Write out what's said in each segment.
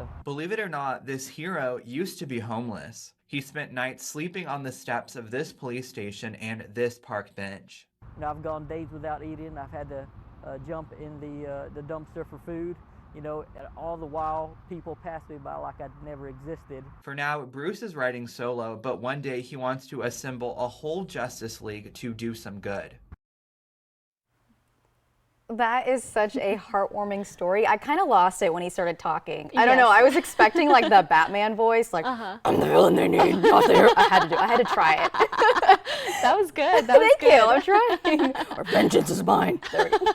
area. Believe it or not, this hero used to be homeless. He spent nights sleeping on the steps of this police station and this park bench. You know, I've gone days without eating. I've had to jump in the dumpster for food. You know, all the while people pass me by like I'd never existed. For now, Bruce is riding solo, but one day he wants to assemble a whole Justice League to do some good. That is such a heartwarming story. I kind of lost it when he started talking. I don't know. I was expecting like the Batman voice, like I'm the villain they need, not there. I had to try it. That was good. That was Thank you. I'm trying. Or vengeance is mine. There we go.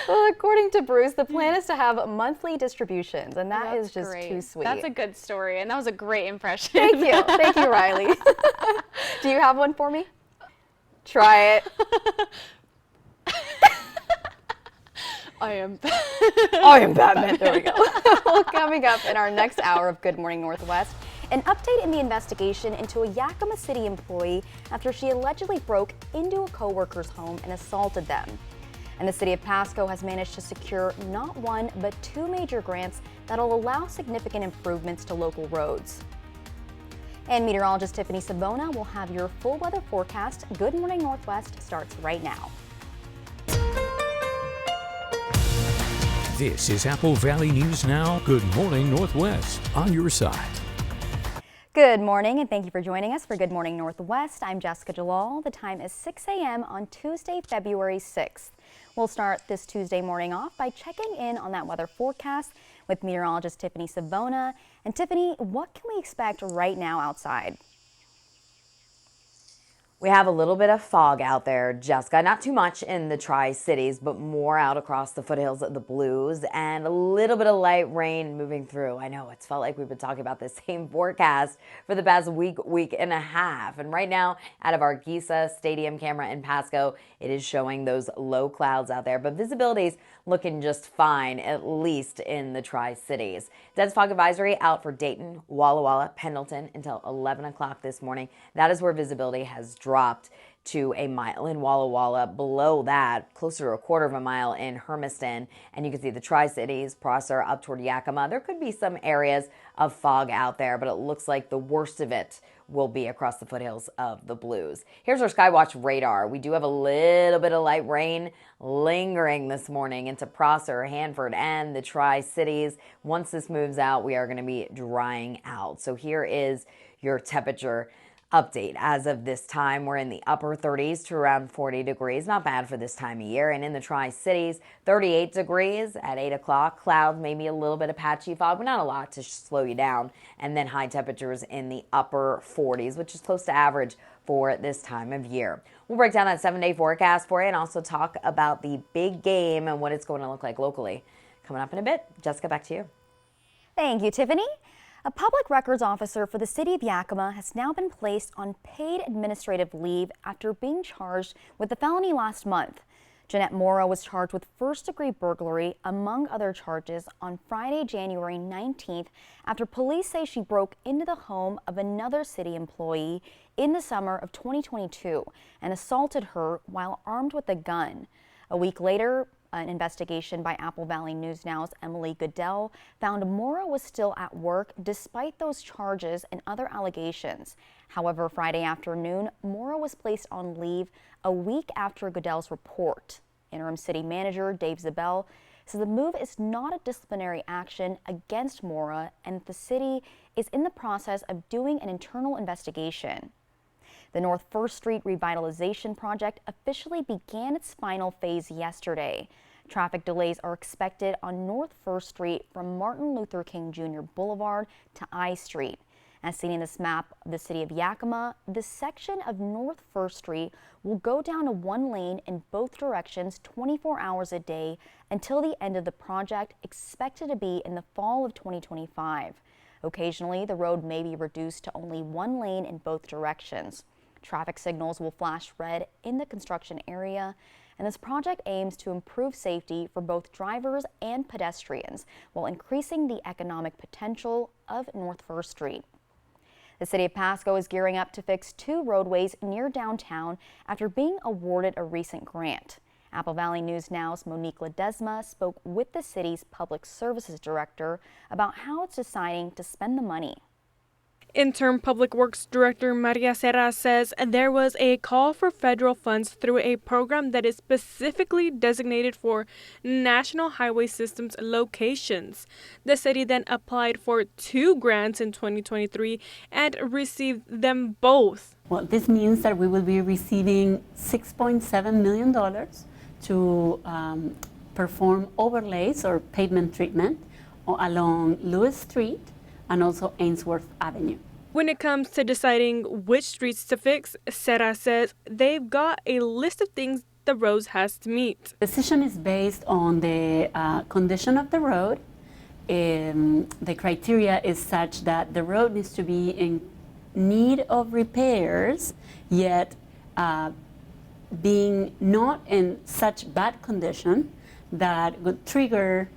Well, according to Bruce, the plan is to have monthly distributions, and that is just great. too sweet. That's a good story, and that was a great impression. Thank you. Thank you, Riley. Do you have one for me? Try it. I am Batman. There we go. Well, coming up in our next hour of Good Morning Northwest, an update in the investigation into a Yakima City employee after she allegedly broke into a coworker's home and assaulted them. And the city of Pasco has managed to secure not one, but two major grants that'll allow significant improvements to local roads. And meteorologist Tiffany Savona will have your full weather forecast. Good Morning Northwest starts right now. This is Apple Valley News Now. Good Morning Northwest, on your side. Good morning, and thank you for joining us for Good Morning Northwest. I'm Jessica Jalal. The time is 6 a.m. on Tuesday, February 6th. We'll start this Tuesday morning off by checking in on that weather forecast with meteorologist Tiffany Savona. And Tiffany, what can we expect right now outside? We have a little bit of fog out there, Jessica. Not too much in the Tri-Cities, but more out across the foothills of the Blues, and a little bit of light rain moving through. I know it's felt like we've been talking about the same forecast for the past week and a half. And right now, out of our Giza Stadium camera in Pasco, it is showing those low clouds out there, but visibility's looking just fine, at least in the Tri-Cities. Dense fog advisory out for Dayton, Walla Walla, Pendleton until 11 o'clock this morning. That is where visibility has dropped to a mile in Walla Walla. Below that, closer to a quarter of a mile in Hermiston. And you can see the Tri-Cities, Prosser, up toward Yakima. There could be some areas of fog out there, but it looks like the worst of it will be across the foothills of the Blues. Here's our Skywatch radar. We do have a little bit of light rain lingering this morning into Prosser, Hanford, and the Tri-Cities. Once this moves out, we are going to be drying out. So here is your temperature update. As of this time, we're in the upper 30s to around 40 degrees. Not bad for this time of year. And in the Tri-Cities, 38 degrees at 8 o'clock. Clouds, maybe a little bit of patchy fog, but not a lot to slow you down. And then high temperatures in the upper 40s, which is close to average for this time of year. We'll break down that 7-day forecast for you and also talk about the big game and what it's going to look like locally. Coming up in a bit. Jessica, back to you. Thank you, Tiffany. A public records officer for the city of Yakima has now been placed on paid administrative leave after being charged with a felony last month. Jeanette Morrow was charged with first-degree burglary, among other charges, on Friday, January 19th, after police say she broke into the home of another city employee in the summer of 2022 and assaulted her while armed with a gun. A week later, an investigation by Apple Valley News Now's Emily Goodell found Morrow was still at work despite those charges and other allegations. However, Friday afternoon, Morrow was placed on leave a week after Goodell's report. Interim City Manager Dave Zabel says the move is not a disciplinary action against Morrow and the city is in the process of doing an internal investigation. The North First Street Revitalization Project officially began its final phase yesterday. Traffic delays are expected on North First Street from Martin Luther King Jr. Boulevard to I Street. As seen in this map of the city of Yakima, the section of North First Street will go down to one lane in both directions 24 hours a day until the end of the project, expected to be in the fall of 2025. Occasionally, the road may be reduced to only one lane in both directions. Traffic signals will flash red in the construction area, and this project aims to improve safety for both drivers and pedestrians while increasing the economic potential of North First Street. The city of Pasco is gearing up to fix two roadways near downtown after being awarded a recent grant. Apple Valley News Now's Monique Ledesma spoke with the city's public services director about how it's deciding to spend the money. Interim Public Works Director Maria Serra says there was a call for federal funds through a program that is specifically designated for National Highway Systems locations. The city then applied for 2 grants in 2023 and received them both. Well, this means that we will be receiving $6.7 million to perform overlays or pavement treatment along Lewis Street and also Ainsworth Avenue. When it comes to deciding which streets to fix, Serra says they've got a list of things the roads has to meet. The decision is based on the condition of the road. The criteria is such that the road needs to be in need of repairs, yet being not in such bad condition that would trigger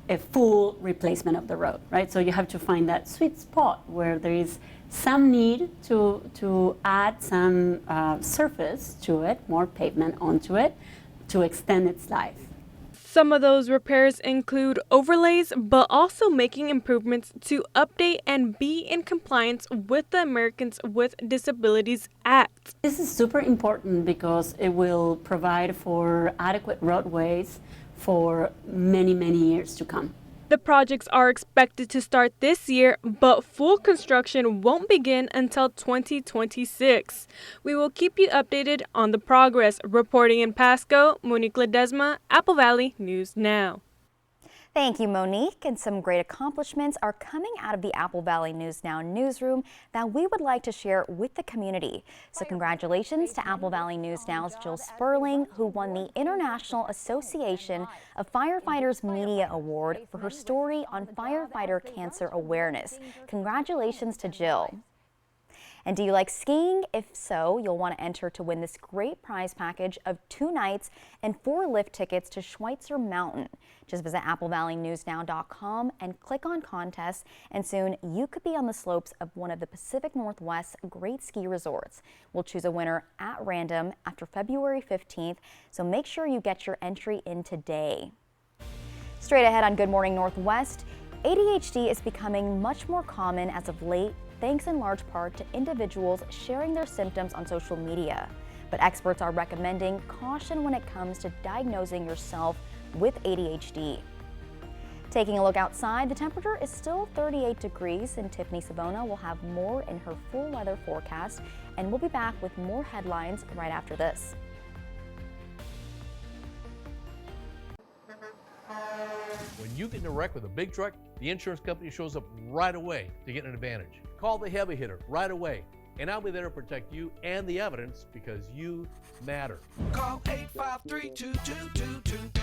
a full replacement of the road, right? So you have to find that sweet spot where there is some need to add some surface to it, more pavement onto it, to extend its life. Some of those repairs include overlays, but also making improvements to update and be in compliance with the Americans with Disabilities Act. This is super important because it will provide for adequate roadways for many, many years to come. The projects are expected to start this year, but full construction won't begin until 2026. We will keep you updated on the progress. Reporting in Pasco, Monique Ledesma, Apple Valley News Now. Thank you, Monique. And some great accomplishments are coming out of the Apple Valley News Now newsroom that we would like to share with the community. So congratulations to Apple Valley News Now's Jill Sperling, who won the International Association of Firefighters Media Award for her story on firefighter cancer awareness. Congratulations to Jill. And do you like skiing? If so, you'll want to enter to win this great prize package of 2 nights and 4 lift tickets to Schweitzer Mountain. Just visit applevalleyNewsNow.com and click on contests, and soon you could be on the slopes of one of the Pacific Northwest's great ski resorts. We'll choose a winner at random after February 15th, so make sure you get your entry in today. Straight ahead on Good Morning Northwest, ADHD is becoming much more common as of late, thanks in large part to individuals sharing their symptoms on social media. But experts are recommending caution when it comes to diagnosing yourself with ADHD. Taking a look outside, the temperature is still 38 degrees, and Tiffany Savona will have more in her full weather forecast, and we'll be back with more headlines right after this. When you get in a wreck with a big truck, the insurance company shows up right away to get an advantage. Call the heavy hitter right away, and I'll be there to protect you and the evidence because you matter. Call 853-2222.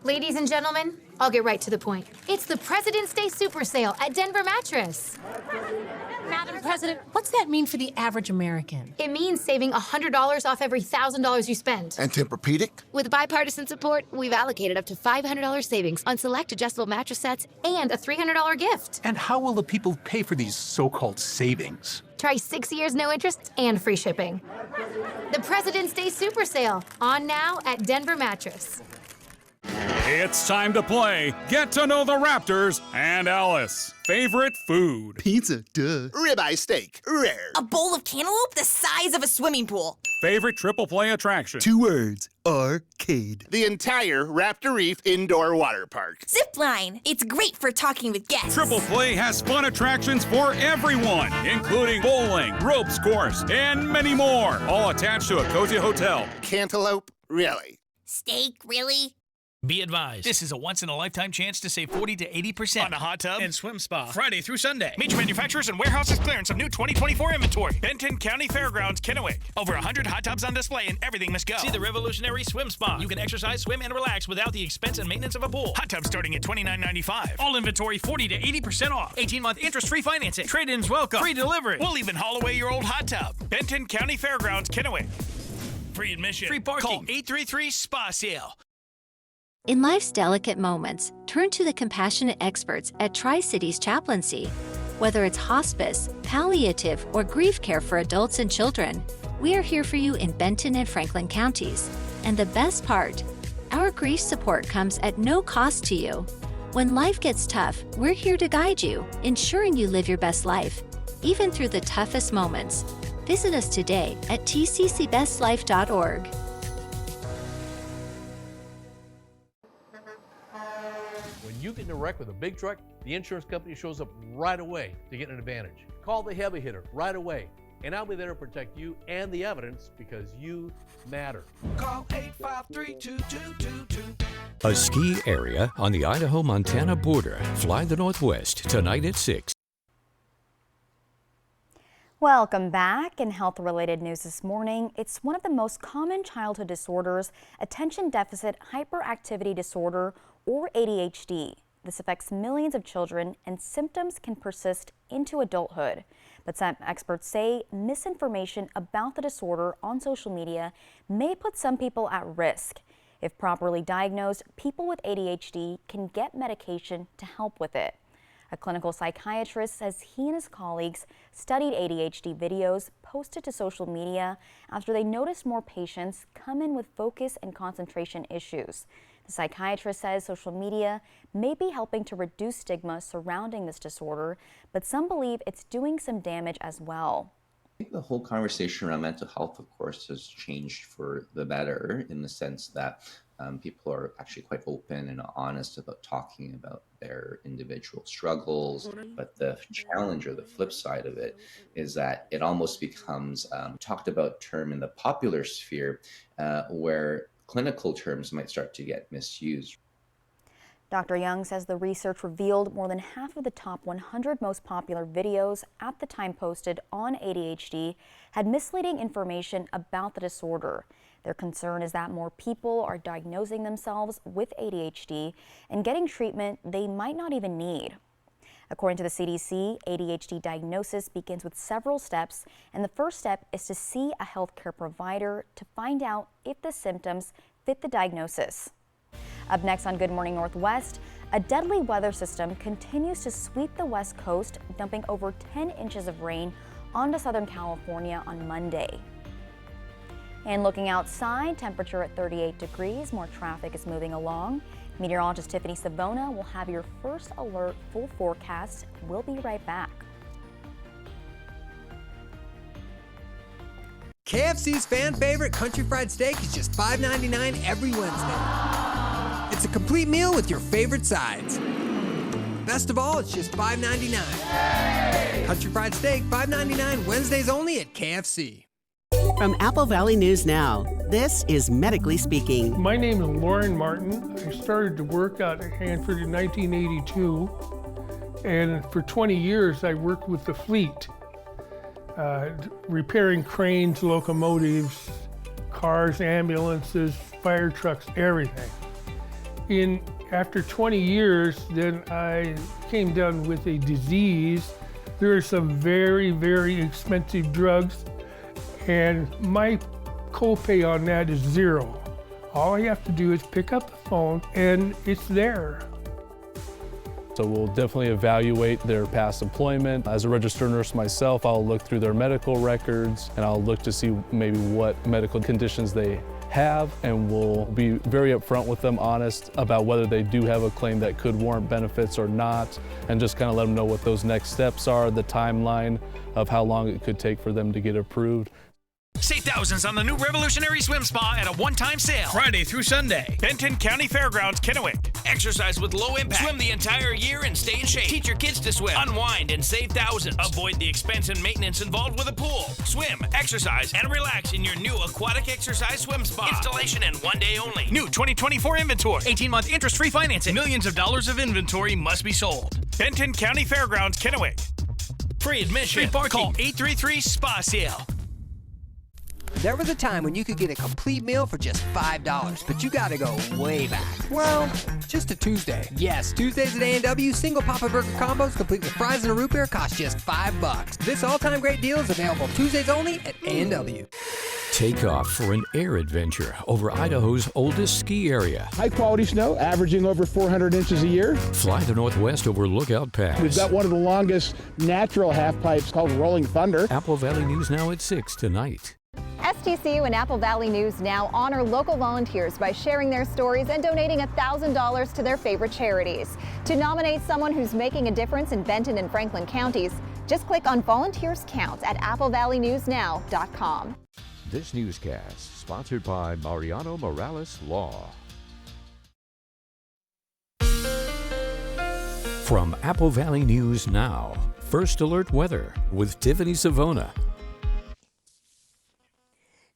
Ladies and gentlemen, I'll get right to the point. It's the President's Day Super Sale at Denver Mattress. Madam President, what's that mean for the average American? It means saving $100 off every $1,000 you spend. And Tempur-Pedic? With bipartisan support, we've allocated up to $500 savings on select adjustable mattress sets and a $300 gift. And how will the people pay for these so-called savings? Try 6 years no interest and free shipping. The President's Day Super Sale, on now at Denver Mattress. It's time to play Get to Know the Raptors and Alice. Favorite food? Pizza, duh. Ribeye steak, rare. A bowl of cantaloupe the size of a swimming pool. Favorite triple play attraction? 2 words, arcade. The entire Raptor Reef Indoor Water Park. Zipline. It's great for talking with guests. Triple Play has fun attractions for everyone, including bowling, ropes course, and many more, all attached to a cozy hotel. Cantaloupe, really? Steak, really? Be advised, this is a once-in-a-lifetime chance to save 40 to 80% on a hot tub and swim spa Friday through Sunday. Major manufacturers and warehouses clearance of new 2024 inventory. Benton County Fairgrounds, Kennewick. Over 100 hot tubs on display and everything must go. See the revolutionary swim spa. You can exercise, swim, and relax without the expense and maintenance of a pool. Hot tubs starting at $29.95. All inventory 40 to 80% off. 18-month interest-free financing. Trade-ins welcome. Free delivery. We'll even haul away your old hot tub. Benton County Fairgrounds, Kennewick. Free admission. Free parking. Call 833-SPA-SALE. In life's delicate moments, turn to the compassionate experts at Tri-Cities Chaplaincy. Whether it's hospice, palliative, or grief care for adults and children, we are here for you in Benton and Franklin counties. And the best part, our grief support comes at no cost to you. When life gets tough, we're here to guide you, ensuring you live your best life, even through the toughest moments. Visit us today at tccbestlife.org. When you get in a wreck with a big truck, the insurance company shows up right away to get an advantage. Call the heavy hitter right away, and I'll be there to protect you and the evidence because you matter. Call 853-2222. A ski area on the Idaho-Montana border. Fly the Northwest tonight at 6. Welcome back. In health-related news this morning, it's one of the most common childhood disorders, attention deficit hyperactivity disorder, or ADHD. This affects millions of children, and symptoms can persist into adulthood. But some experts say misinformation about the disorder on social media may put some people at risk. If properly diagnosed, people with ADHD can get medication to help with it. A clinical psychiatrist says he and his colleagues studied ADHD videos posted to social media after they noticed more patients come in with focus and concentration issues. The psychiatrist says social media may be helping to reduce stigma surrounding this disorder, but some believe it's doing some damage as well. I think the whole conversation around mental health, of course, has changed for the better in the sense that people are actually quite open and honest about talking about their individual struggles. But the challenge or the flip side of it is that it almost becomes talked about term in the popular sphere where clinical terms might start to get misused. Dr. Young says the research revealed more than half of the top 100 most popular videos at the time posted on ADHD had misleading information about the disorder. Their concern is that more people are diagnosing themselves with ADHD and getting treatment they might not even need. According to the CDC, ADHD diagnosis begins with several steps, and the first step is to see a healthcare provider to find out if the symptoms fit the diagnosis. Up next on Good Morning Northwest, a deadly weather system continues to sweep the West Coast, dumping over 10 inches of rain onto Southern California on Monday. And looking outside, temperature at 38 degrees, more traffic is moving along. Meteorologist Tiffany Savona will have your first alert full forecast. We'll be right back. KFC's fan favorite country fried steak is just $5.99 every Wednesday. It's a complete meal with your favorite sides. Best of all, it's just $5.99. Country fried steak, $5.99 Wednesdays only at KFC. From Apple Valley News Now, this is Medically Speaking. My name is Lauren Martin. I started to work out at Hanford in 1982, and for 20 years I worked with the fleet, repairing cranes, locomotives, cars, ambulances, fire trucks, everything. After 20 years, then I came down with a disease. There are some very, very expensive drugs, and my copay on that is $0. All I have to do is pick up the phone and it's there. So we'll definitely evaluate their past employment. As a registered nurse myself, I'll look through their medical records and I'll look to see maybe what medical conditions they have, and we'll be very upfront with them, honest about whether they do have a claim that could warrant benefits or not, and just kind of let them know what those next steps are, the timeline of how long it could take for them to get approved. Save thousands on the new revolutionary swim spa at a one-time sale. Friday through Sunday. Benton County Fairgrounds, Kennewick. Exercise with low impact. Swim the entire year and stay in shape. Teach your kids to swim. Unwind and save thousands. Avoid the expense and maintenance involved with a pool. Swim, exercise, and relax in your new aquatic exercise swim spa. Installation and one day only. New 2024 inventory. 18-month interest-free financing. Millions of dollars of inventory must be sold. Benton County Fairgrounds, Kennewick. Free admission. Free parking. Call 833-SPA-SALE. There was a time when you could get a complete meal for just $5, but you gotta go way back. Well, just a Tuesday. Yes, Tuesdays at A&W, single Papa Burger combos complete with fries and a root beer cost just $5. This all-time great deal is available Tuesdays only at A&W. Take off for an air adventure over Idaho's oldest ski area. High quality snow, averaging over 400 inches a year. Fly the Northwest over Lookout Pass. We've got one of the longest natural half pipes called Rolling Thunder. Apple Valley News Now at 6 tonight. STCU and Apple Valley News Now honor local volunteers by sharing their stories and donating $1,000 to their favorite charities. To nominate someone who's making a difference in Benton and Franklin counties, just click on Volunteers Count at applevalleynewsnow.com. This newscast sponsored by Mariano Morales Law. From Apple Valley News Now, First Alert Weather with Tiffany Savona.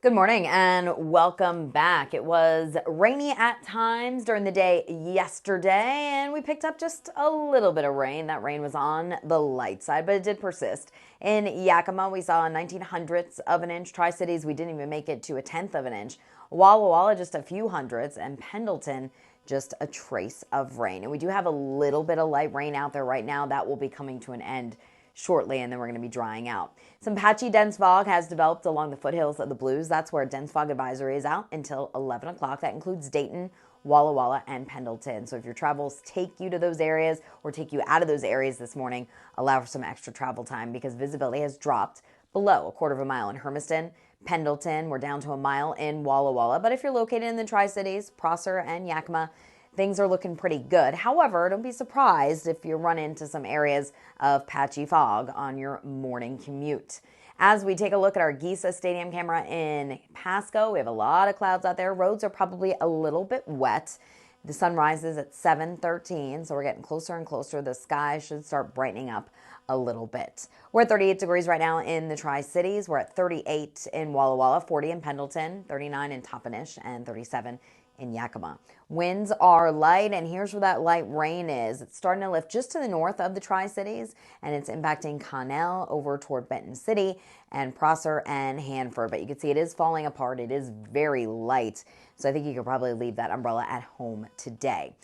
Good morning and welcome back. It was rainy at times during the day yesterday, and we picked up just a little bit of rain. That rain was on the light side, but it did persist. In Yakima, we saw 19/100ths of an inch. Tri-Cities, we didn't even make it to 1/10 of an inch. Walla Walla, just a few hundredths, and Pendleton, just a trace of rain. And we do have a little bit of light rain out there right now. That will be coming to an end shortly, and then we're going to be drying out. Some patchy dense fog has developed along the foothills of the Blues. That's where a dense fog advisory is out until 11 o'clock. That includes Dayton, Walla Walla, and Pendleton. So if your travels take you to those areas or take you out of those areas this morning, allow for some extra travel time because visibility has dropped below a quarter of a mile in Hermiston. Pendleton, we're down to a mile in Walla Walla. But if you're located in the Tri-Cities, Prosser and Yakima, things are looking pretty good. However, don't be surprised if you run into some areas of patchy fog on your morning commute. As we take a look at our Giza Stadium camera in Pasco, we have a lot of clouds out there. Roads are probably a little bit wet. The sun rises at 7:13, so we're getting closer and closer. The sky should start brightening up a little bit. We're at 38 degrees right now in the Tri-Cities. We're at 38 in Walla Walla, 40 in Pendleton, 39 in Toppenish, and 37 in Yakima. Winds are light, and here's where that light rain is. It's starting to lift just to the north of the Tri-Cities, and it's impacting Connell over toward Benton City and Prosser and Hanford. But you can see it is falling apart. It is very light, so I think you could probably leave that umbrella at home today.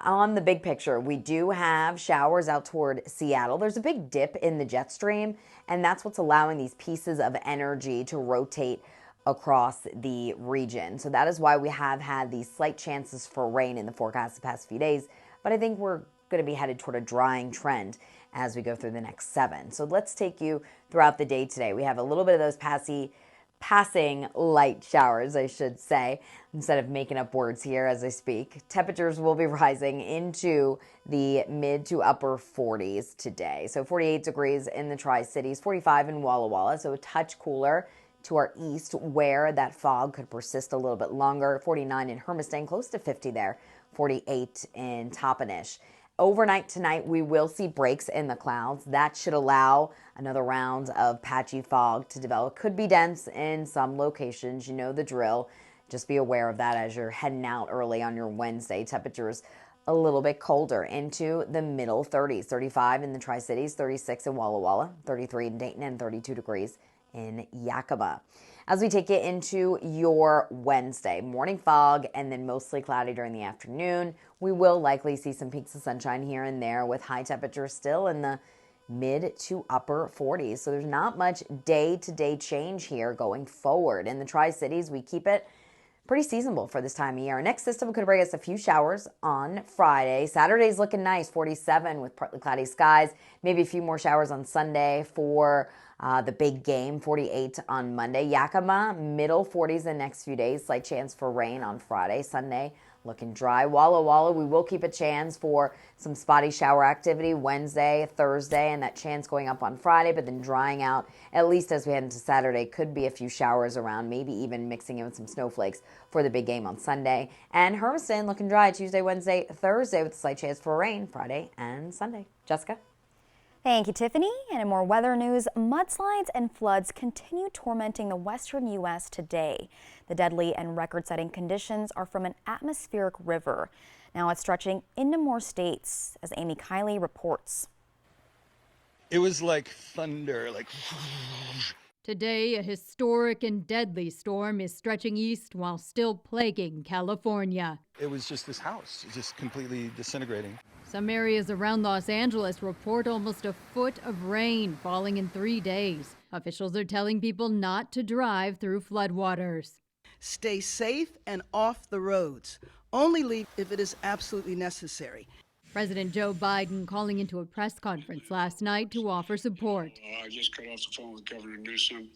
On the big picture, we do have showers out toward Seattle. There's a big dip in the jet stream, and that's what's allowing these pieces of energy to rotate across the region. So that is why we have had these slight chances for rain in the forecast the past few days. But I think we're going to be headed toward a drying trend as we go through the next 7. So let's take you throughout the day today. We have a little bit of those passing light showers, I should say, instead of making up words here as I speak. Temperatures will be rising into the mid to upper 40s today. So 48 degrees in the Tri-Cities, 45 in Walla Walla, so a touch cooler to our east where that fog could persist a little bit longer. 49 in Hermiston, close to 50 there. 48 in Toppenish. Overnight tonight, we will see breaks in the clouds. That should allow another round of patchy fog to develop. Could be dense in some locations. You know the drill. Just be aware of that as you're heading out early on your Wednesday. Temperatures a little bit colder into the middle 30s. 35 in the Tri-Cities, 36 in Walla Walla, 33 in Dayton, and 32 degrees in Yakima. As we take it into your Wednesday, morning fog and then mostly cloudy during the afternoon. We will likely see some peaks of sunshine here and there with high temperatures still in the mid to upper 40s. So there's not much day-to-day change here going forward. In the Tri-Cities, we keep it pretty seasonable for this time of year. Our next system could bring us a few showers on Friday. Saturday's looking nice, 47 with partly cloudy skies. Maybe a few more showers on Sunday for the big game, 48 on Monday. Yakima, middle 40s the next few days. Slight chance for rain on Friday. Sunday, looking dry. Walla Walla, we will keep a chance for some spotty shower activity Wednesday, Thursday, and that chance going up on Friday, but then drying out, at least as we head into Saturday. Could be a few showers around, maybe even mixing in with some snowflakes for the big game on Sunday. And Hermiston looking dry Tuesday, Wednesday, Thursday with a slight chance for rain Friday and Sunday. Jessica? Thank you, Tiffany. And in more weather news, mudslides and floods continue tormenting the western U.S. today. The deadly and record-setting conditions are from an atmospheric river. Now it's stretching into more states, as Amy Kiley reports. It was like thunder, like... Today, a historic and deadly storm is stretching east while still plaguing California. It was just this house, just completely disintegrating. Some areas around Los Angeles report almost a foot of rain falling in 3 days. Officials are telling people not to drive through floodwaters. Stay safe and off the roads. Only leave if it is absolutely necessary. President Joe Biden calling into a press conference last night to offer support. I just got off the phone with Governor Newsom,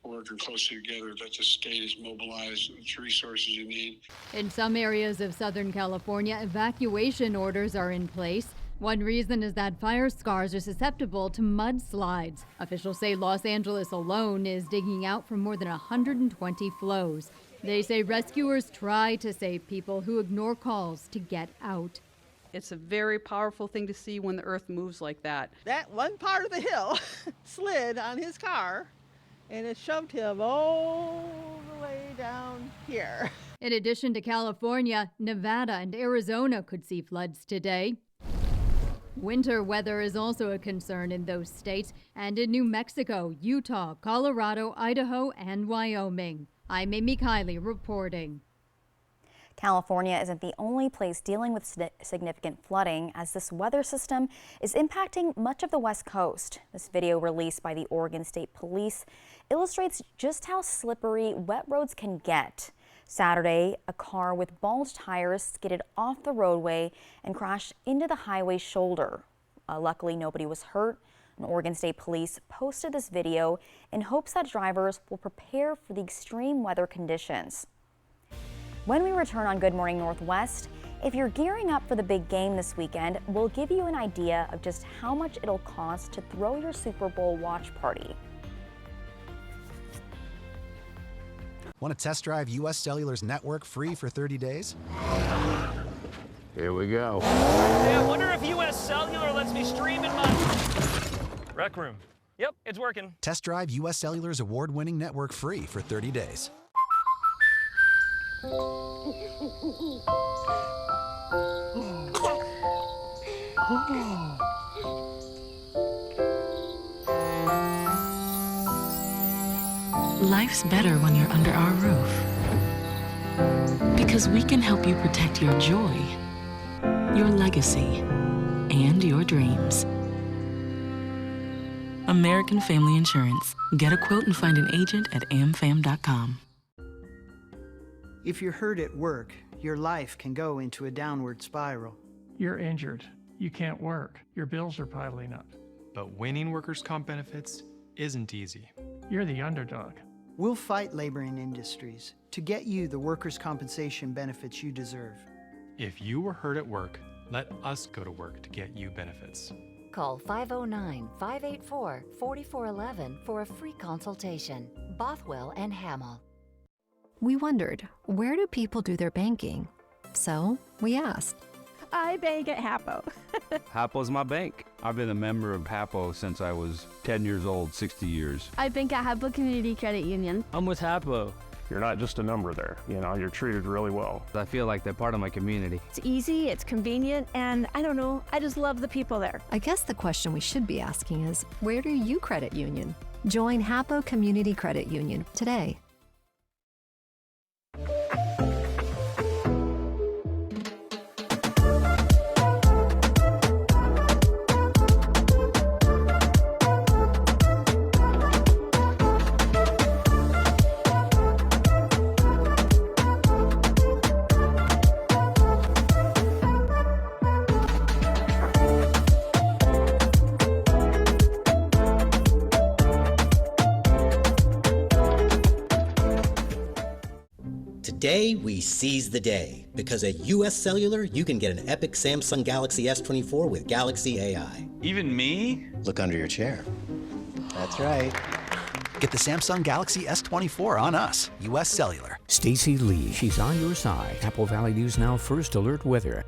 working closely together, that the state is mobilized with the resources you need. In some areas of Southern California, evacuation orders are in place. One reason is that fire scars are susceptible to mudslides. Officials say Los Angeles alone is digging out from more than 120 flows. They say rescuers try to save people who ignore calls to get out. It's a very powerful thing to see when the earth moves like that. That one part of the hill slid on his car, and it shoved him all the way down here. In addition to California, Nevada and Arizona could see floods today. Winter weather is also a concern in those states and in New Mexico, Utah, Colorado, Idaho, and Wyoming. I'm Amy Kiley reporting. California isn't the only place dealing with significant flooding, as this weather system is impacting much of the West Coast. This video released by the Oregon State Police illustrates just how slippery wet roads can get. Saturday, a car with bulged tires skidded off the roadway and crashed into the highway shoulder. Luckily, nobody was hurt. And Oregon State Police posted this video in hopes that drivers will prepare for the extreme weather conditions. When we return on Good Morning Northwest, if you're gearing up for the big game this weekend, we'll give you an idea of just how much it'll cost to throw your Super Bowl watch party. Want to test drive U.S. Cellular's network free for 30 days? Here we go. Hey, I wonder if U.S. Cellular lets me stream in my rec room. Yep, it's working. Test drive U.S. Cellular's award-winning network free for 30 days. Life's better when you're under our roof. Because we can help you protect your joy, your legacy, and your dreams. American Family Insurance. Get a quote and find an agent at amfam.com. If you're hurt at work, your life can go into a downward spiral. You're injured. You can't work. Your bills are piling up. But winning workers' comp benefits isn't easy. You're the underdog. We'll fight labor and industries to get you the workers' compensation benefits you deserve. If you were hurt at work, let us go to work to get you benefits. Call 509-584-4411 for a free consultation. Bothwell and Hamill. We wondered, where do people do their banking? So we asked. I bank at Hapo. Hapo's my bank. I've been a member of Hapo since I was 10 years old, 60 years. I bank at Hapo Community Credit Union. I'm with Hapo. You're not just a number there. You know, you're treated really well. I feel like they're part of my community. It's easy, it's convenient, and I don't know, I just love the people there. I guess the question we should be asking is, where do you credit union? Join Hapo Community Credit Union today. Today, we seize the day, because at US Cellular, you can get an epic Samsung Galaxy S24 with Galaxy AI. Even me? Look under your chair. That's right. Get the Samsung Galaxy S24 on us, US Cellular. Stacy Lee, she's on your side. Apple Valley News Now First Alert Weather.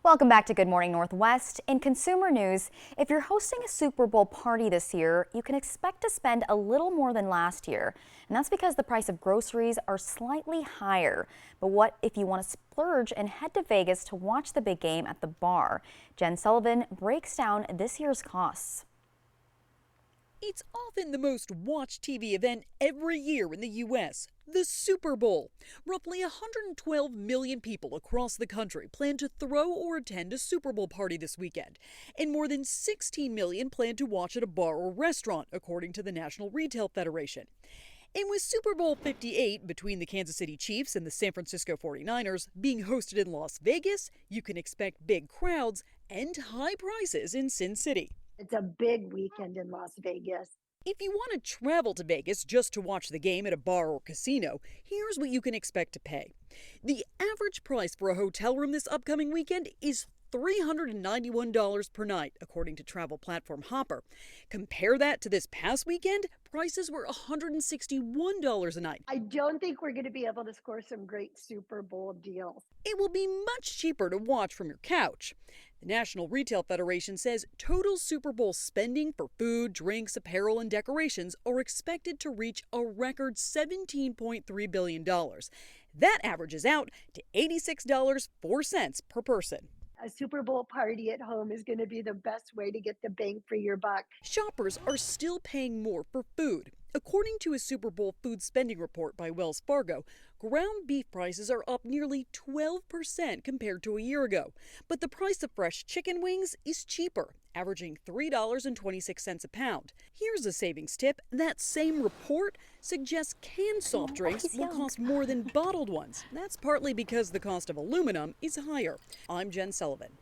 Welcome back to Good Morning Northwest. In consumer news, if you're hosting a Super Bowl party this year, you can expect to spend a little more than last year. And that's because the price of groceries are slightly higher. But what if you want to splurge and head to Vegas to watch the big game at the bar? Jen Sullivan breaks down this year's costs. It's often the most watched TV event every year in the U.S., the Super Bowl. Roughly 112 million people across the country plan to throw or attend a Super Bowl party this weekend, and more than 16 million plan to watch at a bar or restaurant, according to the National Retail Federation. And with Super Bowl 58 between the Kansas City Chiefs and the San Francisco 49ers being hosted in Las Vegas, you can expect big crowds and high prices in Sin City. It's a big weekend in Las Vegas. If you want to travel to Vegas just to watch the game at a bar or casino, here's what you can expect to pay. The average price for a hotel room this upcoming weekend is $391 per night, according to travel platform Hopper. Compare that to this past weekend, prices were $161 a night. I don't think we're going to be able to score some great Super Bowl deals. It will be much cheaper to watch from your couch. The National Retail Federation says total Super Bowl spending for food, drinks, apparel, and decorations are expected to reach a record $17.3 billion. That averages out to $86.04 per person. A Super Bowl party at home is going to be the best way to get the bang for your buck. Shoppers are still paying more for food. According to a Super Bowl food spending report by Wells Fargo, ground beef prices are up nearly 12% compared to a year ago. But the price of fresh chicken wings is cheaper, averaging $3.26 a pound. Here's a savings tip. That same report suggests canned soft drinks will cost more than bottled ones. That's partly because the cost of aluminum is higher. I'm Jen Sullivan.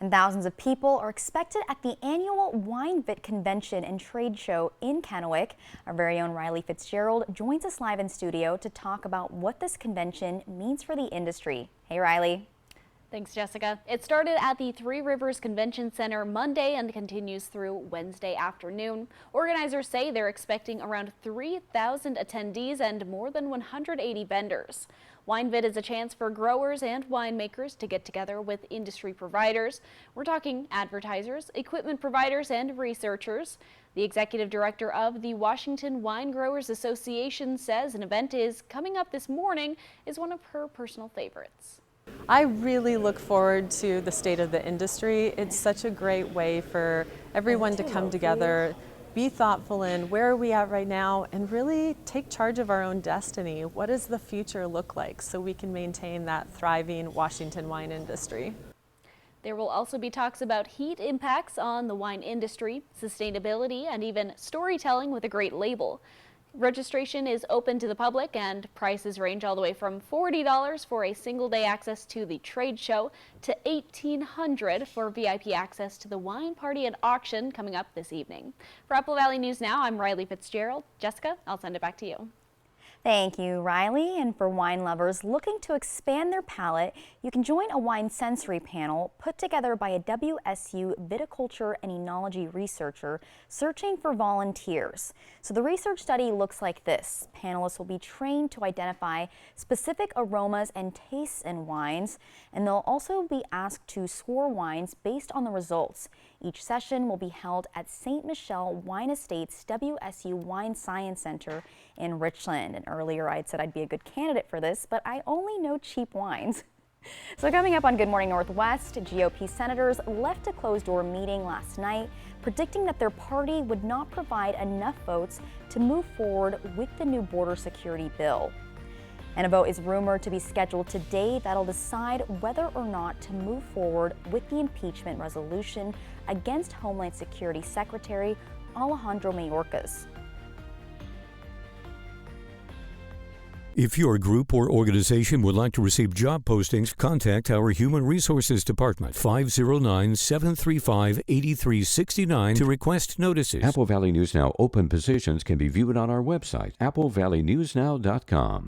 And thousands of people are expected at the annual WineVit Convention and Trade Show in Kennewick. Our very own Riley Fitzgerald joins us live in studio to talk about what this convention means for the industry. Hey, Riley. Thanks, Jessica. It started at the Three Rivers Convention Center Monday and continues through Wednesday afternoon. Organizers say they're expecting around 3,000 attendees and more than 180 vendors. WineVit is a chance for growers and winemakers to get together with industry providers. We're talking advertisers, equipment providers, and researchers. The executive director of the Washington Wine Growers Association says an event is coming up this morning is one of her personal favorites. I really look forward to the state of the industry. It's such a great way for everyone to come together, be thoughtful in where are we at right now, and really take charge of our own destiny. What does the future look like so we can maintain that thriving Washington wine industry? There will also be talks about heat impacts on the wine industry, sustainability, and even storytelling with a great label. Registration is open to the public and prices range all the way from $40 for a single-day access to the trade show to $1,800 for VIP access to the wine party and auction coming up this evening. For Apple Valley News Now, I'm Riley Fitzgerald. Jessica, I'll send it back to you. Thank you, Riley. And for wine lovers looking to expand their palate, you can join a wine sensory panel put together by a WSU viticulture and enology researcher searching for volunteers. So the research study looks like this. Panelists will be trained to identify specific aromas and tastes in wines, and they'll also be asked to score wines based on the results. Each session will be held at St. Michel Wine Estates WSU Wine Science Center in Richland. And earlier I'd said I'd be a good candidate for this, but I only know cheap wines. So coming up on Good Morning Northwest, GOP senators left a closed-door meeting last night, predicting that their party would not provide enough votes to move forward with the new border security bill. And a vote is rumored to be scheduled today that'll decide whether or not to move forward with the impeachment resolution against Homeland Security Secretary Alejandro Mayorkas. If your group or organization would like to receive job postings, contact our Human Resources Department, 509-735-8369 to request notices. Apple Valley News Now open positions can be viewed on our website, applevalleynewsnow.com.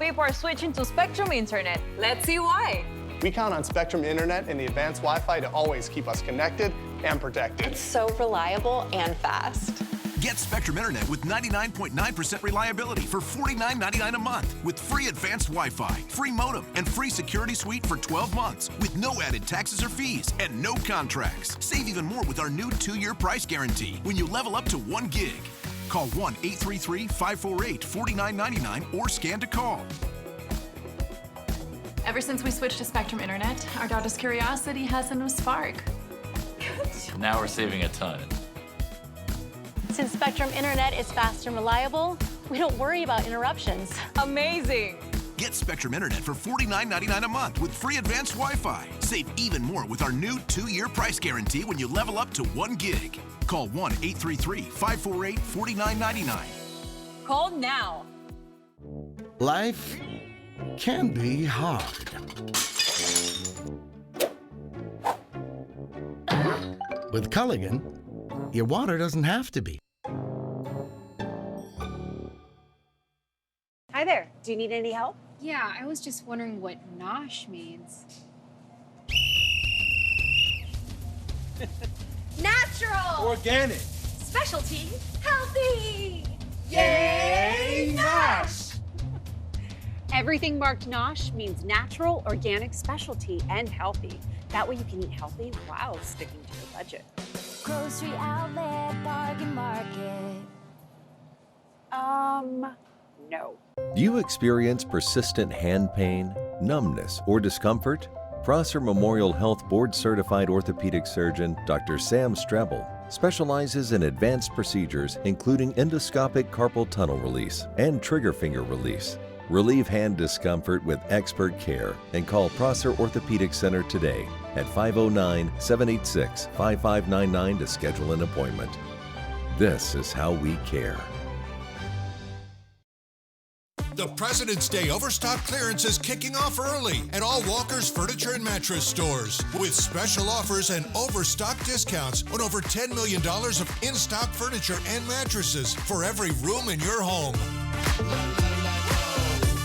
People are switching to Spectrum Internet. Let's see why. We count on Spectrum Internet and the advanced Wi-Fi to always keep us connected and protected. It's so reliable and fast. Get Spectrum Internet with 99.9% reliability for $49.99 a month with free advanced Wi-Fi, free modem, and free security suite for 12 months with no added taxes or fees and no contracts. Save even more with our new 2-year price guarantee when you level up to 1 gig. Call 1-833-548-4999 or scan to call. Ever since we switched to Spectrum Internet, our daughter's curiosity has a new spark. Now we're saving a ton. Since Spectrum Internet is fast and reliable, we don't worry about interruptions. Amazing! Get Spectrum Internet for $49.99 a month with free advanced Wi-Fi. Save even more with our new 2-year price guarantee when you level up to 1 gig. Call 1-833-548-4999. Call now. Life can be hard. With Culligan, your water doesn't have to be. Hi there. Do you need any help? Yeah, I was just wondering what nosh means. Natural! Organic! Specialty! Healthy! Yay, Nosh! Everything marked Nosh means natural, organic, specialty, and healthy. That way you can eat healthy while sticking to your budget. Grocery outlet, bargain market. No. Do you experience persistent hand pain, numbness, or discomfort? Prosser Memorial Health Board Certified Orthopedic Surgeon Dr. Sam Strebel specializes in advanced procedures including endoscopic carpal tunnel release and trigger finger release. Relieve hand discomfort with expert care and call Prosser Orthopedic Center today at 509-786-5599 to schedule an appointment. This is how we care. The President's Day Overstock clearance is kicking off early at all Walker's Furniture and Mattress stores with special offers and overstock discounts on over $10 million of in-stock furniture and mattresses for every room in your home.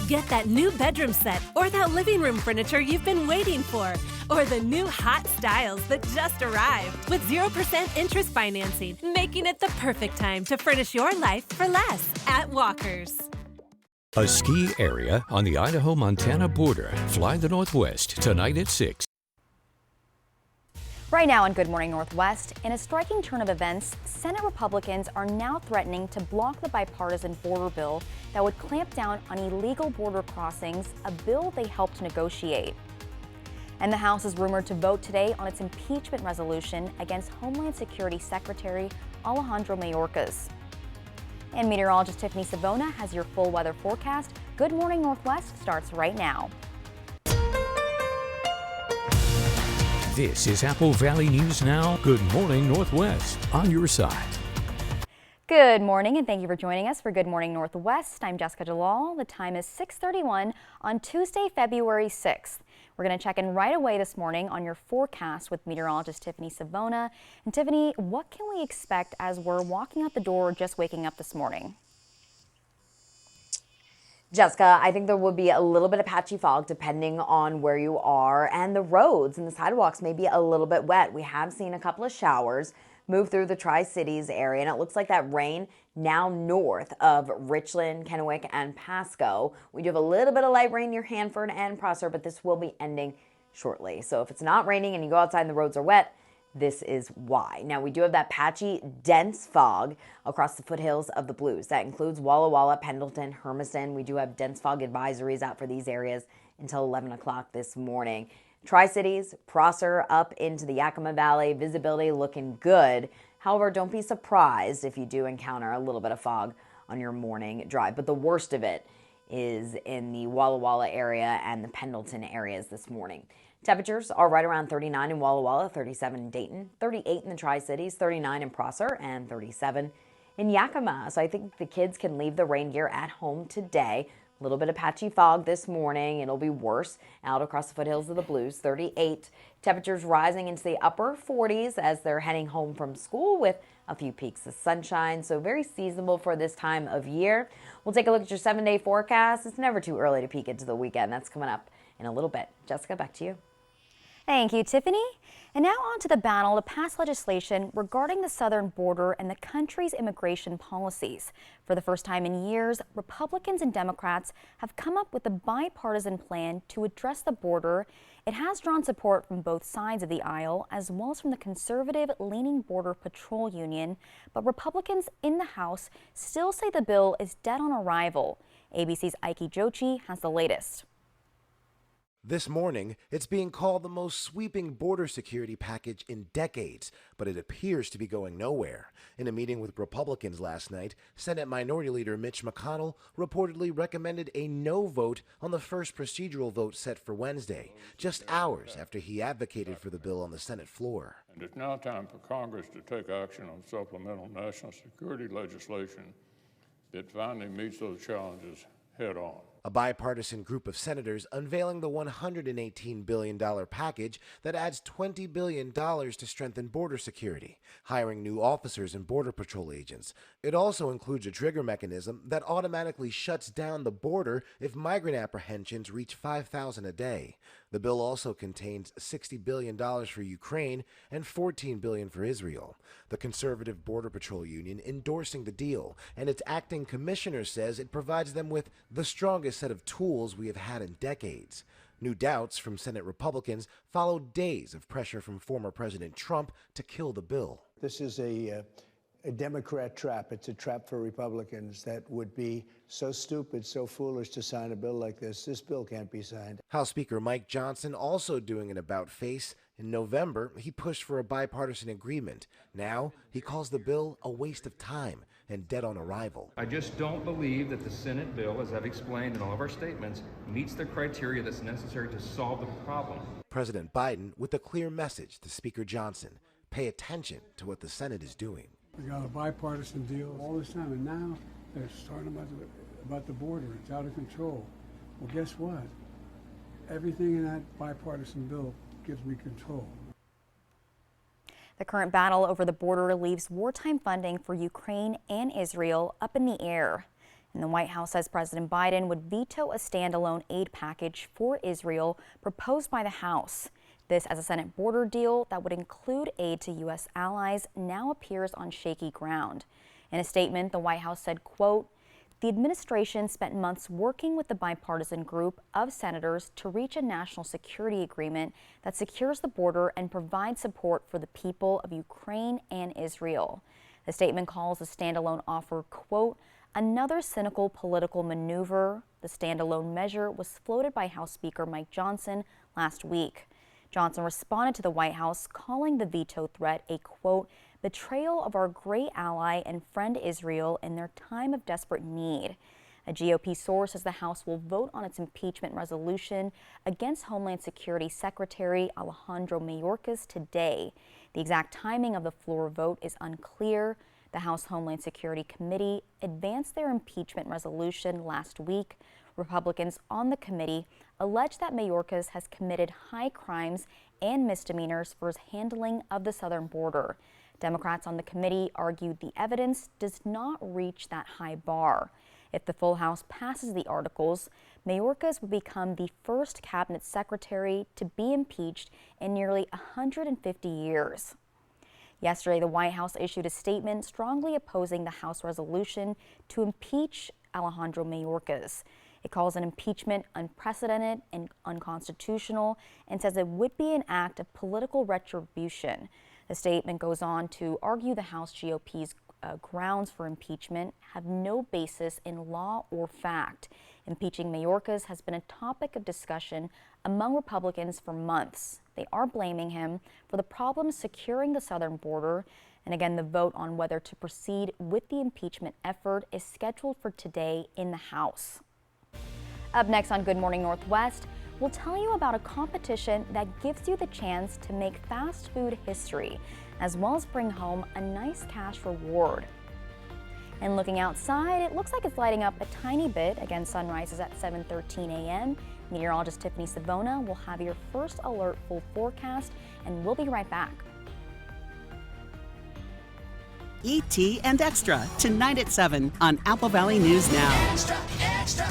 Get that new bedroom set or that living room furniture you've been waiting for, or the new hot styles that just arrived with 0% interest financing, making it the perfect time to furnish your life for less at Walker's. A ski area on the Idaho-Montana border. Fly the Northwest tonight at 6. Right now on Good Morning Northwest, in a striking turn of events, Senate Republicans are now threatening to block the bipartisan border bill that would clamp down on illegal border crossings, a bill they helped negotiate. And the House is rumored to vote today on its impeachment resolution against Homeland Security Secretary Alejandro Mayorkas. And meteorologist Tiffany Savona has your full weather forecast. Good Morning Northwest starts right now. This is Apple Valley News Now. Good Morning Northwest on your side. Good morning and thank you for joining us for Good Morning Northwest. I'm Jessica Jalal. The time is 6:31 on Tuesday, February 6th. We're going to check in right away this morning on your forecast with meteorologist Tiffany Savona. And Tiffany, what can we expect as we're walking out the door or just waking up this morning? Jessica, I think there will be a little bit of patchy fog depending on where you are, and the roads and the sidewalks may be a little bit wet. We have seen a couple of showers move through the Tri-Cities area, and it looks like that rain now north of Richland, Kennewick, and Pasco. We do have a little bit of light rain near Hanford and Prosser, but this will be ending shortly. So if it's not raining and you go outside and the roads are wet, this is why. Now, we do have that patchy, dense fog across the foothills of the Blues. That includes Walla Walla, Pendleton, Hermiston. We do have dense fog advisories out for these areas until 11 o'clock this morning. Tri-Cities, Prosser, up into the Yakima Valley, visibility looking good. However, don't be surprised if you do encounter a little bit of fog on your morning drive. But the worst of it is in the Walla Walla area and the Pendleton areas this morning. Temperatures are right around 39 in Walla Walla, 37 in Dayton, 38 in the Tri-Cities, 39 in Prosser, and 37 in Yakima. So I think the kids can leave the rain gear at home today. A little bit of patchy fog this morning. It'll be worse out across the foothills of the Blues, 38. Temperatures rising into the upper 40s as they're heading home from school with a few peaks of sunshine. So very seasonable for this time of year. We'll take a look at your 7-day forecast. It's never too early to peek into the weekend. That's coming up in a little bit. Jessica, back to you. Thank you, Tiffany. And now on to the battle to pass legislation regarding the southern border and the country's immigration policies. For the first time in years, Republicans and Democrats have come up with a bipartisan plan to address the border. It has drawn support from both sides of the aisle, as well as from the conservative-leaning Border Patrol Union. But Republicans in the House still say the bill is dead on arrival. ABC's Ike Jochi has the latest. This morning, it's being called the most sweeping border security package in decades, but it appears to be going nowhere. In a meeting with Republicans last night, Senate Minority Leader Mitch McConnell reportedly recommended a no vote on the first procedural vote set for Wednesday, just hours after he advocated for the bill on the Senate floor. And it's now time for Congress to take action on supplemental national security legislation that finally meets those challenges head on. A bipartisan group of senators unveiling the $118 billion package that adds $20 billion to strengthen border security, hiring new officers and Border Patrol agents. It also includes a trigger mechanism that automatically shuts down the border if migrant apprehensions reach 5,000 a day. The bill also contains $60 billion for Ukraine and $14 billion for Israel. The conservative Border Patrol Union endorsing the deal, and its acting commissioner says it provides them with the strongest set of tools we have had in decades. New doubts from Senate Republicans followed days of pressure from former President Trump to kill the bill. This is a Democrat trap. It's a trap for Republicans that would be so stupid, so foolish to sign a bill like this. This bill can't be signed. House Speaker Mike Johnson also doing an about-face. In November, he pushed for a bipartisan agreement. Now, he calls the bill a waste of time and dead on arrival. I just don't believe that the Senate bill, as I've explained in all of our statements, meets the criteria that's necessary to solve the problem. President Biden with a clear message to Speaker Johnson. Pay attention to what the Senate is doing. We got a bipartisan deal all this time, and now they're starting about the border. It's out of control. Well, guess what? Everything in that bipartisan bill gives me control. The current battle over the border leaves wartime funding for Ukraine and Israel up in the air. And the White House says President Biden would veto a standalone aid package for Israel proposed by the House. This, as a Senate border deal that would include aid to U.S. allies, now appears on shaky ground. In a statement, the White House said, quote, "The administration spent months working with the bipartisan group of senators to reach a national security agreement that secures the border and provides support for the people of Ukraine and Israel." The statement calls the standalone offer, quote, "another cynical political maneuver." The standalone measure was floated by House Speaker Mike Johnson last week. Johnson responded to the White House, calling the veto threat a, quote, "betrayal of our great ally and friend Israel in their time of desperate need." A GOP source says the House will vote on its impeachment resolution against Homeland Security Secretary Alejandro Mayorkas today. The exact timing of the floor vote is unclear. The House Homeland Security Committee advanced their impeachment resolution last week. Republicans on the committee allege that Mayorkas has committed high crimes and misdemeanors for his handling of the southern border. Democrats on the committee argued the evidence does not reach that high bar. If the full House passes the articles, Mayorkas would become the first cabinet secretary to be impeached in nearly 150 years. Yesterday, the White House issued a statement strongly opposing the House resolution to impeach Alejandro Mayorkas. It calls an impeachment unprecedented and unconstitutional and says it would be an act of political retribution. The statement goes on to argue the House GOP's grounds for impeachment have no basis in law or fact. Impeaching Mayorkas has been a topic of discussion among Republicans for months. They are blaming him for the problems securing the southern border. And again, the vote on whether to proceed with the impeachment effort is scheduled for today in the House. Up next on Good Morning Northwest, we'll tell you about a competition that gives you the chance to make fast food history, as well as bring home a nice cash reward. And looking outside, it looks like it's lighting up a tiny bit. Again, sunrise is at 7:13 a.m. Meteorologist Tiffany Savona will have your first alert full forecast, and we'll be right back. ET and Extra, tonight at 7 on Apple Valley News Now. Extra, extra.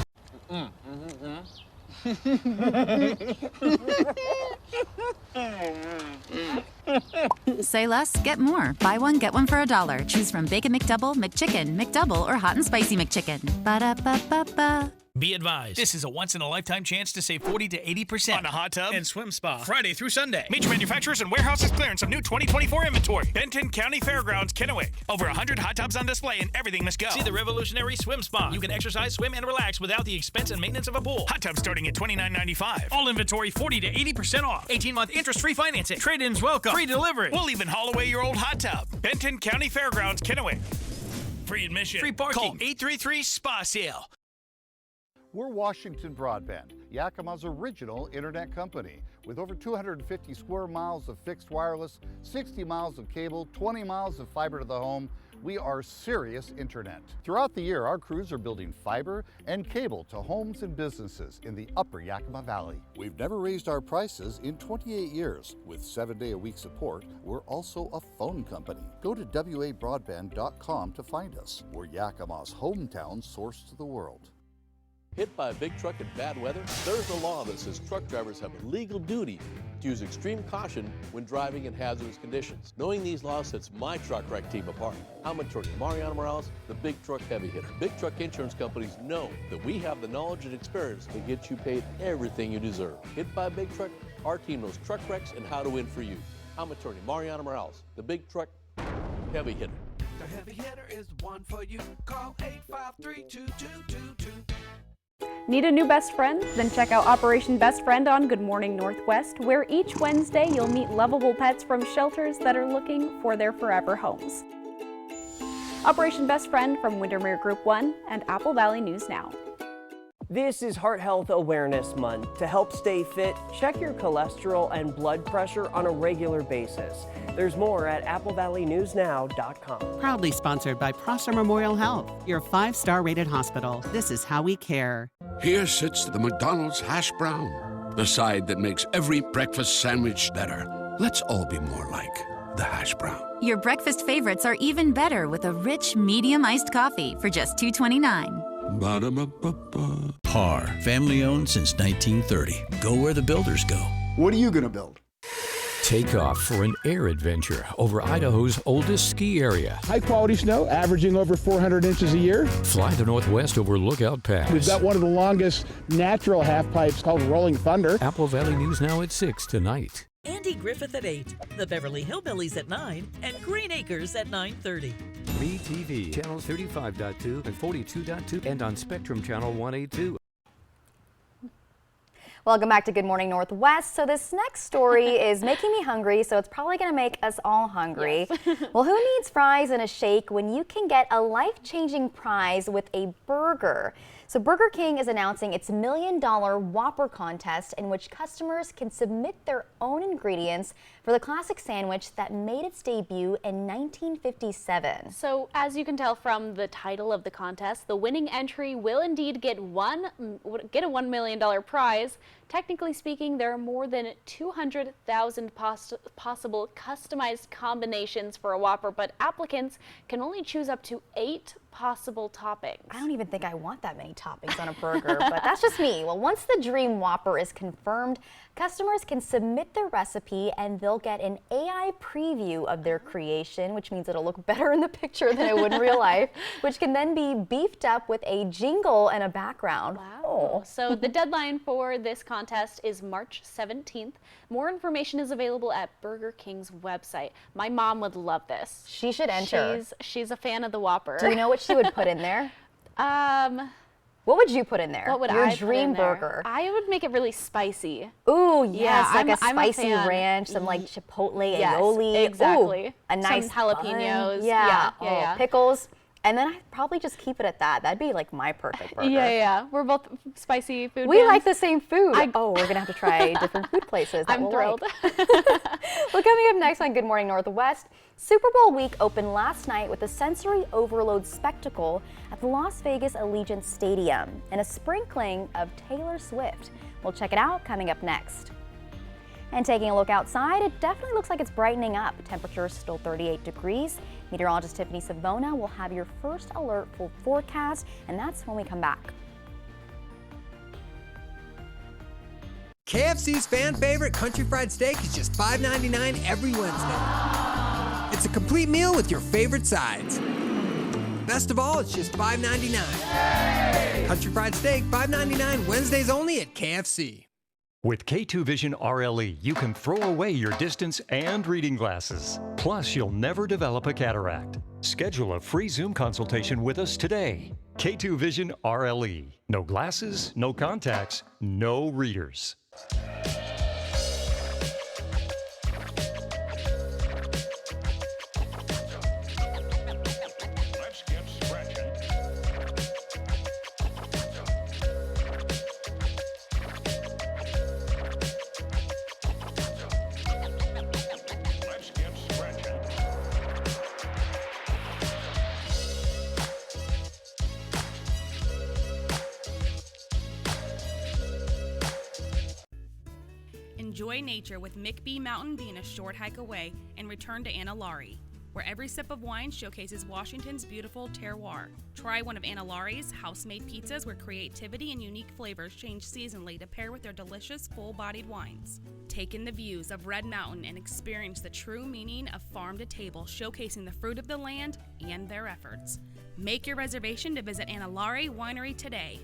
Say less, get more. Buy one, get one for $1. Choose from Bacon McDouble, McChicken, McDouble, or Hot and Spicy McChicken. Ba-da-ba-ba-ba. Be advised, this is a once-in-a-lifetime chance to save 40 to 80% on a hot tub and swim spa Friday through Sunday. Major manufacturers and warehouses clearance of new 2024 inventory. Benton County Fairgrounds, Kennewick. Over 100 hot tubs on display and everything must go. See the revolutionary swim spa. You can exercise, swim, and relax without the expense and maintenance of a pool. Hot tubs starting at $29.95. All inventory 40 to 80% off. 18-month interest-free financing. Trade-ins welcome. Free delivery. We'll even haul away your old hot tub. Benton County Fairgrounds, Kennewick. Free admission. Free parking. Call 833-SPA-SALE. We're Washington Broadband, Yakima's original internet company. With over 250 square miles of fixed wireless, 60 miles of cable, 20 miles of fiber to the home, We are serious internet. Throughout the year, our crews are building fiber and cable to homes and businesses in the upper Yakima Valley. We've never raised our prices in 28 years. With 7-day-a-week support, we're also a phone company. Go to WABroadband.com to find us. We're Yakima's hometown source to the world. Hit by a big truck in bad weather? There's a law that says truck drivers have a legal duty to use extreme caution when driving in hazardous conditions. Knowing these laws sets my truck wreck team apart. I'm attorney Mariano Morales, the big truck heavy hitter. Big truck insurance companies know that we have the knowledge and experience to get you paid everything you deserve. Hit by a big truck? Our team knows truck wrecks and how to win for you. I'm attorney Mariano Morales, the big truck heavy hitter. The heavy hitter is the one for you. Call 853-2222. Need a new best friend? Then check out Operation Best Friend on Good Morning Northwest, where each Wednesday you'll meet lovable pets from shelters that are looking for their forever homes. Operation Best Friend from Windermere Group 1 and Apple Valley News Now. This is Heart Health Awareness Month. To help stay fit, check your cholesterol and blood pressure on a regular basis. There's more at applevalleyNewsNow.com. Proudly sponsored by Prosser Memorial Health, your 5-star rated hospital. This is how we care. Here sits the McDonald's hash brown, the side that makes every breakfast sandwich better. Let's all be more like the hash brown. Your breakfast favorites are even better with a rich, medium iced coffee for just $2.29. Ba-da-ba-ba-ba. Par, family owned since 1930. Go where the builders go. What are you going to build? Take off for an air adventure over Idaho's oldest ski area. High quality snow, averaging over 400 inches a year. Fly the Northwest over Lookout Pass. We've got one of the longest natural half pipes called Rolling Thunder. Apple Valley News Now at 6 tonight. Andy Griffith at 8, The Beverly Hillbillies at 9, and Green Acres at 9:30. MeTV, channels 35.2 and 42.2, and on Spectrum Channel 182. Welcome back to Good Morning Northwest. So this next story is making me hungry, so it's probably going to make us all hungry. Yes. Well, who needs fries and a shake when you can get a life-changing prize with a burger? So Burger King is announcing its $1 million Whopper contest, in which customers can submit their own ingredients for the classic sandwich that made its debut in 1957. So as you can tell from the title of the contest, the winning entry will indeed get a $1 million prize. Technically speaking, there are more than 200,000 possible customized combinations for a Whopper, but applicants can only choose up to 8 possible toppings. I don't even think I want that many toppings on a burger, but that's just me. Well, once the Dream Whopper is confirmed, customers can submit their recipe and they'll get an AI preview of their creation, which means it'll look better in the picture than it would in real life, which can then be beefed up with a jingle and a background. Wow. Oh. So the deadline for this contest is March 17th. More information is available at Burger King's website. My mom would love this. She should enter. She's a fan of the Whopper. Do you know what she would put in there? What would you put in there? What would Your I dream put in there? burger. I would make it really spicy. Ooh, yes, Yeah, like I'm a a spicy fan. ranch, some like chipotle Yes, aioli. exactly. Ooh, a nice Some jalapenos. bun. Yeah, Oh, yeah. pickles. And then I'd probably just keep it at that. That'd be like my perfect burger. Yeah. We're both spicy food We fans. like the same food. We're going to have to try different food places. That I'm we'll thrilled. Like. Well, coming up next on Good Morning Northwest, Super Bowl week opened last night with a sensory overload spectacle at the Las Vegas Allegiant Stadium and a sprinkling of Taylor Swift. We'll check it out coming up next. And taking a look outside, it definitely looks like it's brightening up. Temperature is still 38 degrees. Meteorologist Tiffany Savona will have your first alert full forecast, and that's when we come back. KFC's fan favorite country fried steak is just $5.99 every Wednesday. It's a complete meal with your favorite sides. Best of all, it's just $5.99. Country fried steak, $5.99 Wednesdays only at KFC. With K2 Vision RLE, you can throw away your distance and reading glasses. Plus, you'll never develop a cataract. Schedule a free Zoom consultation with us today. K2 Vision RLE. No glasses, no contacts, no readers. Enjoy nature with McBee Mountain being a short hike away, and return to Anilari, where every sip of wine showcases Washington's beautiful terroir. Try one of Anilari's house-made pizzas where creativity and unique flavors change seasonally to pair with their delicious full-bodied wines. Take in the views of Red Mountain and experience the true meaning of farm to table, showcasing the fruit of the land and their efforts. Make your reservation to visit Anilari Winery today.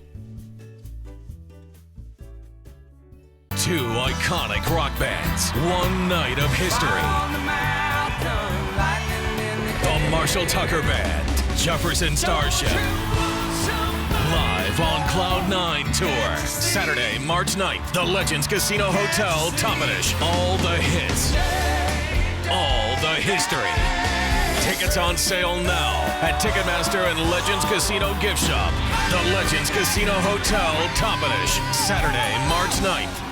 Two iconic rock bands, one night of history. The Marshall Tucker Band, Jefferson Starship. Live on Cloud 9 Tour. Saturday, March 9th, the Legends Casino Hotel, Toppenish. All the hits. All the history. Tickets on sale now at Ticketmaster and Legends Casino Gift Shop. The Legends Casino Hotel, Toppenish. Saturday, March 9th.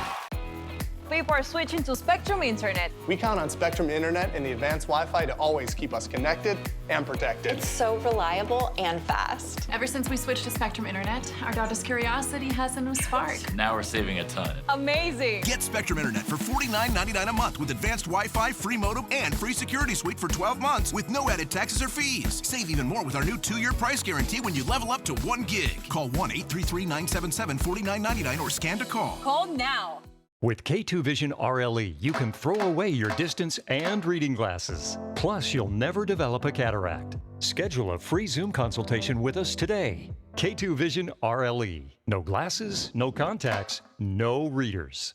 People are switching to Spectrum Internet. We count on Spectrum Internet and the advanced Wi-Fi to always keep us connected and protected. It's so reliable and fast. Ever since we switched to Spectrum Internet, our daughter's curiosity has a new spark. Now we're saving a ton. Amazing. Get Spectrum Internet for $49.99 a month with advanced Wi-Fi, free modem, and free security suite for 12 months with no added taxes or fees. Save even more with our new 2-year price guarantee when you level up to 1 gig. Call 1-833-977-4999 or scan to call. Call now. With K2 Vision RLE, you can throw away your distance and reading glasses. Plus, you'll never develop a cataract. Schedule a free Zoom consultation with us today. K2 Vision RLE. No glasses, no contacts, no readers.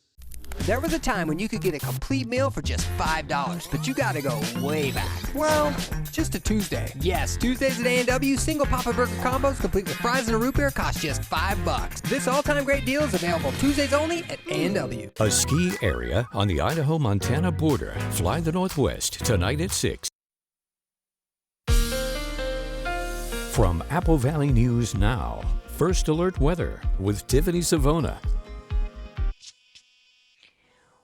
There was a time when you could get a complete meal for just $5, but you gotta go way back. Well, just a Tuesday. Yes, Tuesdays at A&W, single Papa Burger combos complete with fries and a root beer cost just $5. This all-time great deal is available Tuesdays only at A&W. A ski area on the Idaho-Montana border. Fly the Northwest tonight at 6. From Apple Valley News Now, First Alert Weather with Tiffany Savona.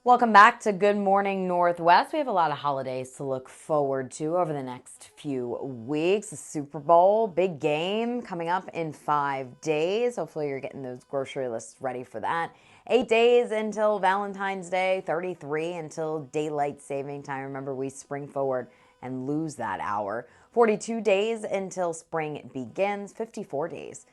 Welcome back to Good Morning Northwest. We have a lot of holidays to look forward to over the next few weeks. The Super Bowl, big game coming up in 5 days. Hopefully you're getting those grocery lists ready for that. 8 days until Valentine's Day, 33 until daylight saving time. Remember, we spring forward and lose that hour. 42 days until spring begins, 54 days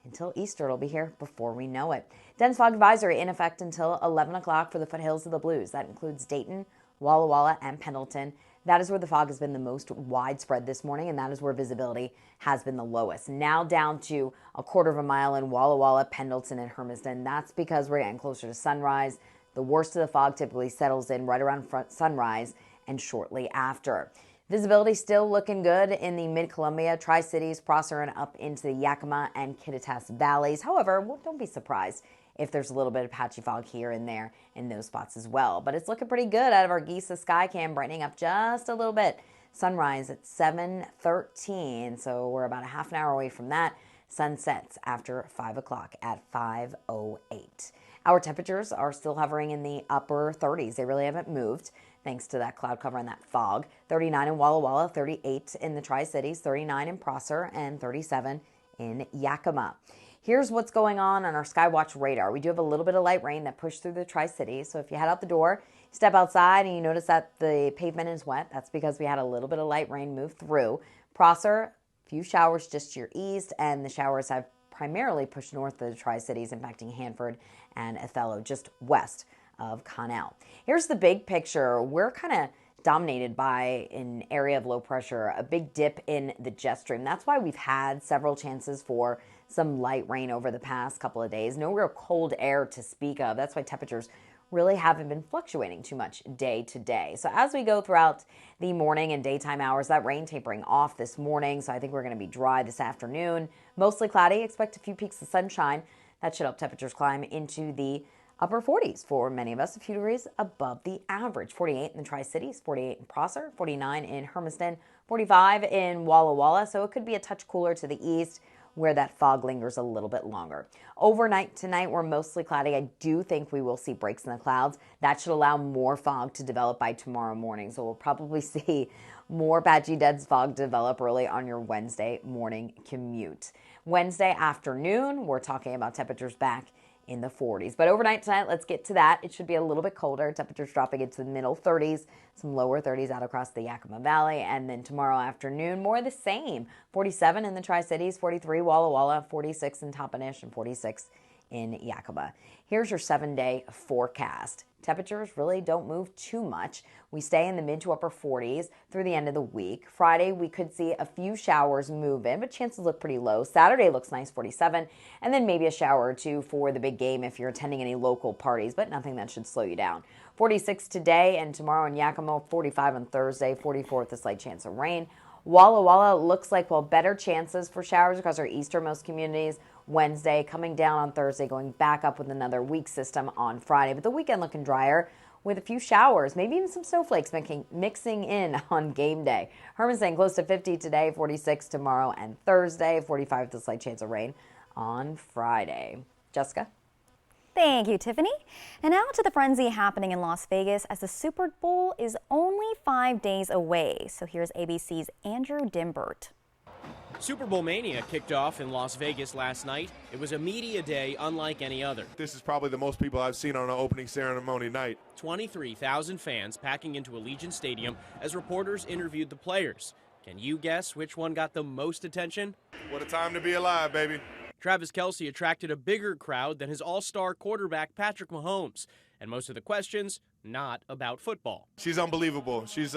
until Easter. It'll be here before we know it. Dense fog advisory in effect until 11 o'clock for the foothills of the Blues. That includes Dayton, Walla Walla, and Pendleton. That is where the fog has been the most widespread this morning, and that is where visibility has been the lowest. Now down to a quarter of a mile in Walla Walla, Pendleton, and Hermiston. That's because we're getting closer to sunrise. The worst of the fog typically settles in right around sunrise and shortly after. Visibility still looking good in the Mid-Columbia, Tri-Cities, Prosser, and up into the Yakima and Kittitas valleys. However, don't be surprised if there's a little bit of patchy fog here and there in those spots as well. But it's looking pretty good out of our Giza Skycam, brightening up just a little bit. Sunrise at 7:13, so we're about a half an hour away from that. Sun sets after 5 o'clock at 5:08. Our temperatures are still hovering in the upper 30s. They really haven't moved thanks to that cloud cover and that fog. 39 in Walla Walla, 38 in the Tri-Cities, 39 in Prosser, and 37 in Yakima. Here's what's going on our Skywatch radar. We do have a little bit of light rain that pushed through the Tri-Cities. So if you head out the door, step outside and you notice that the pavement is wet, that's because we had a little bit of light rain move through. Prosser, a few showers just to your east, and the showers have primarily pushed north of the Tri-Cities, impacting Hanford and Othello, just west of Connell. Here's the big picture. We're kind of dominated by an area of low pressure, a big dip in the jet stream. That's why we've had several chances for some light rain over the past couple of days. No real cold air to speak of. That's why temperatures really haven't been fluctuating too much day to day. So as we go throughout the morning and daytime hours, that rain tapering off this morning. So I think we're going to be dry this afternoon. Mostly cloudy. Expect a few peaks of sunshine. That should help temperatures climb into the upper 40s for many of us, a few degrees above the average. 48 in the Tri-Cities, 48 in Prosser, 49 in Hermiston, 45 in Walla Walla. So it could be a touch cooler to the east, where that fog lingers a little bit longer. Overnight tonight, we're mostly cloudy. I do think we will see breaks in the clouds. That should allow more fog to develop by tomorrow morning. So we'll probably see more patchy dense fog develop early on your Wednesday morning commute. Wednesday afternoon, we're talking about temperatures back in the 40s. But overnight tonight, let's get to that. It should be a little bit colder. Temperatures dropping into the middle 30s, some lower 30s out across the Yakima Valley. And then tomorrow afternoon, more of the same. 47 in the Tri-Cities, 43 Walla Walla, 46 in Toppenish, and 46 in Yakima. Here's your 7-day forecast. Temperatures really don't move too much. We stay in the mid to upper 40s through the end of the week. Friday, we could see a few showers move in, but chances look pretty low. Saturday looks nice, 47, and then maybe a shower or two for the big game if you're attending any local parties, but nothing that should slow you down. 46 today and tomorrow in Yakima, 45 on Thursday, 44 with a slight chance of rain. Walla Walla looks like, well, better chances for showers across our easternmost communities. Wednesday, coming down on Thursday, going back up with another weak system on Friday. But the weekend looking drier with a few showers, maybe even some snowflakes mixing in on game day. Herman saying close to 50 today, 46 tomorrow and Thursday, 45 with a slight chance of rain on Friday. Jessica? Thank you, Tiffany. And now to the frenzy happening in Las Vegas as the Super Bowl is only 5 days away. So here's ABC's Andrew Dimbert. Super Bowl mania kicked off in Las Vegas last night. It was a media day unlike any other. This is probably the most people I've seen on an opening ceremony night. 23,000 fans packing into Allegiant Stadium as reporters interviewed the players. Can you guess which one got the most attention? What a time to be alive, baby. Travis Kelce attracted a bigger crowd than his all-star quarterback Patrick Mahomes. And most of the questions, not about football. She's unbelievable. She's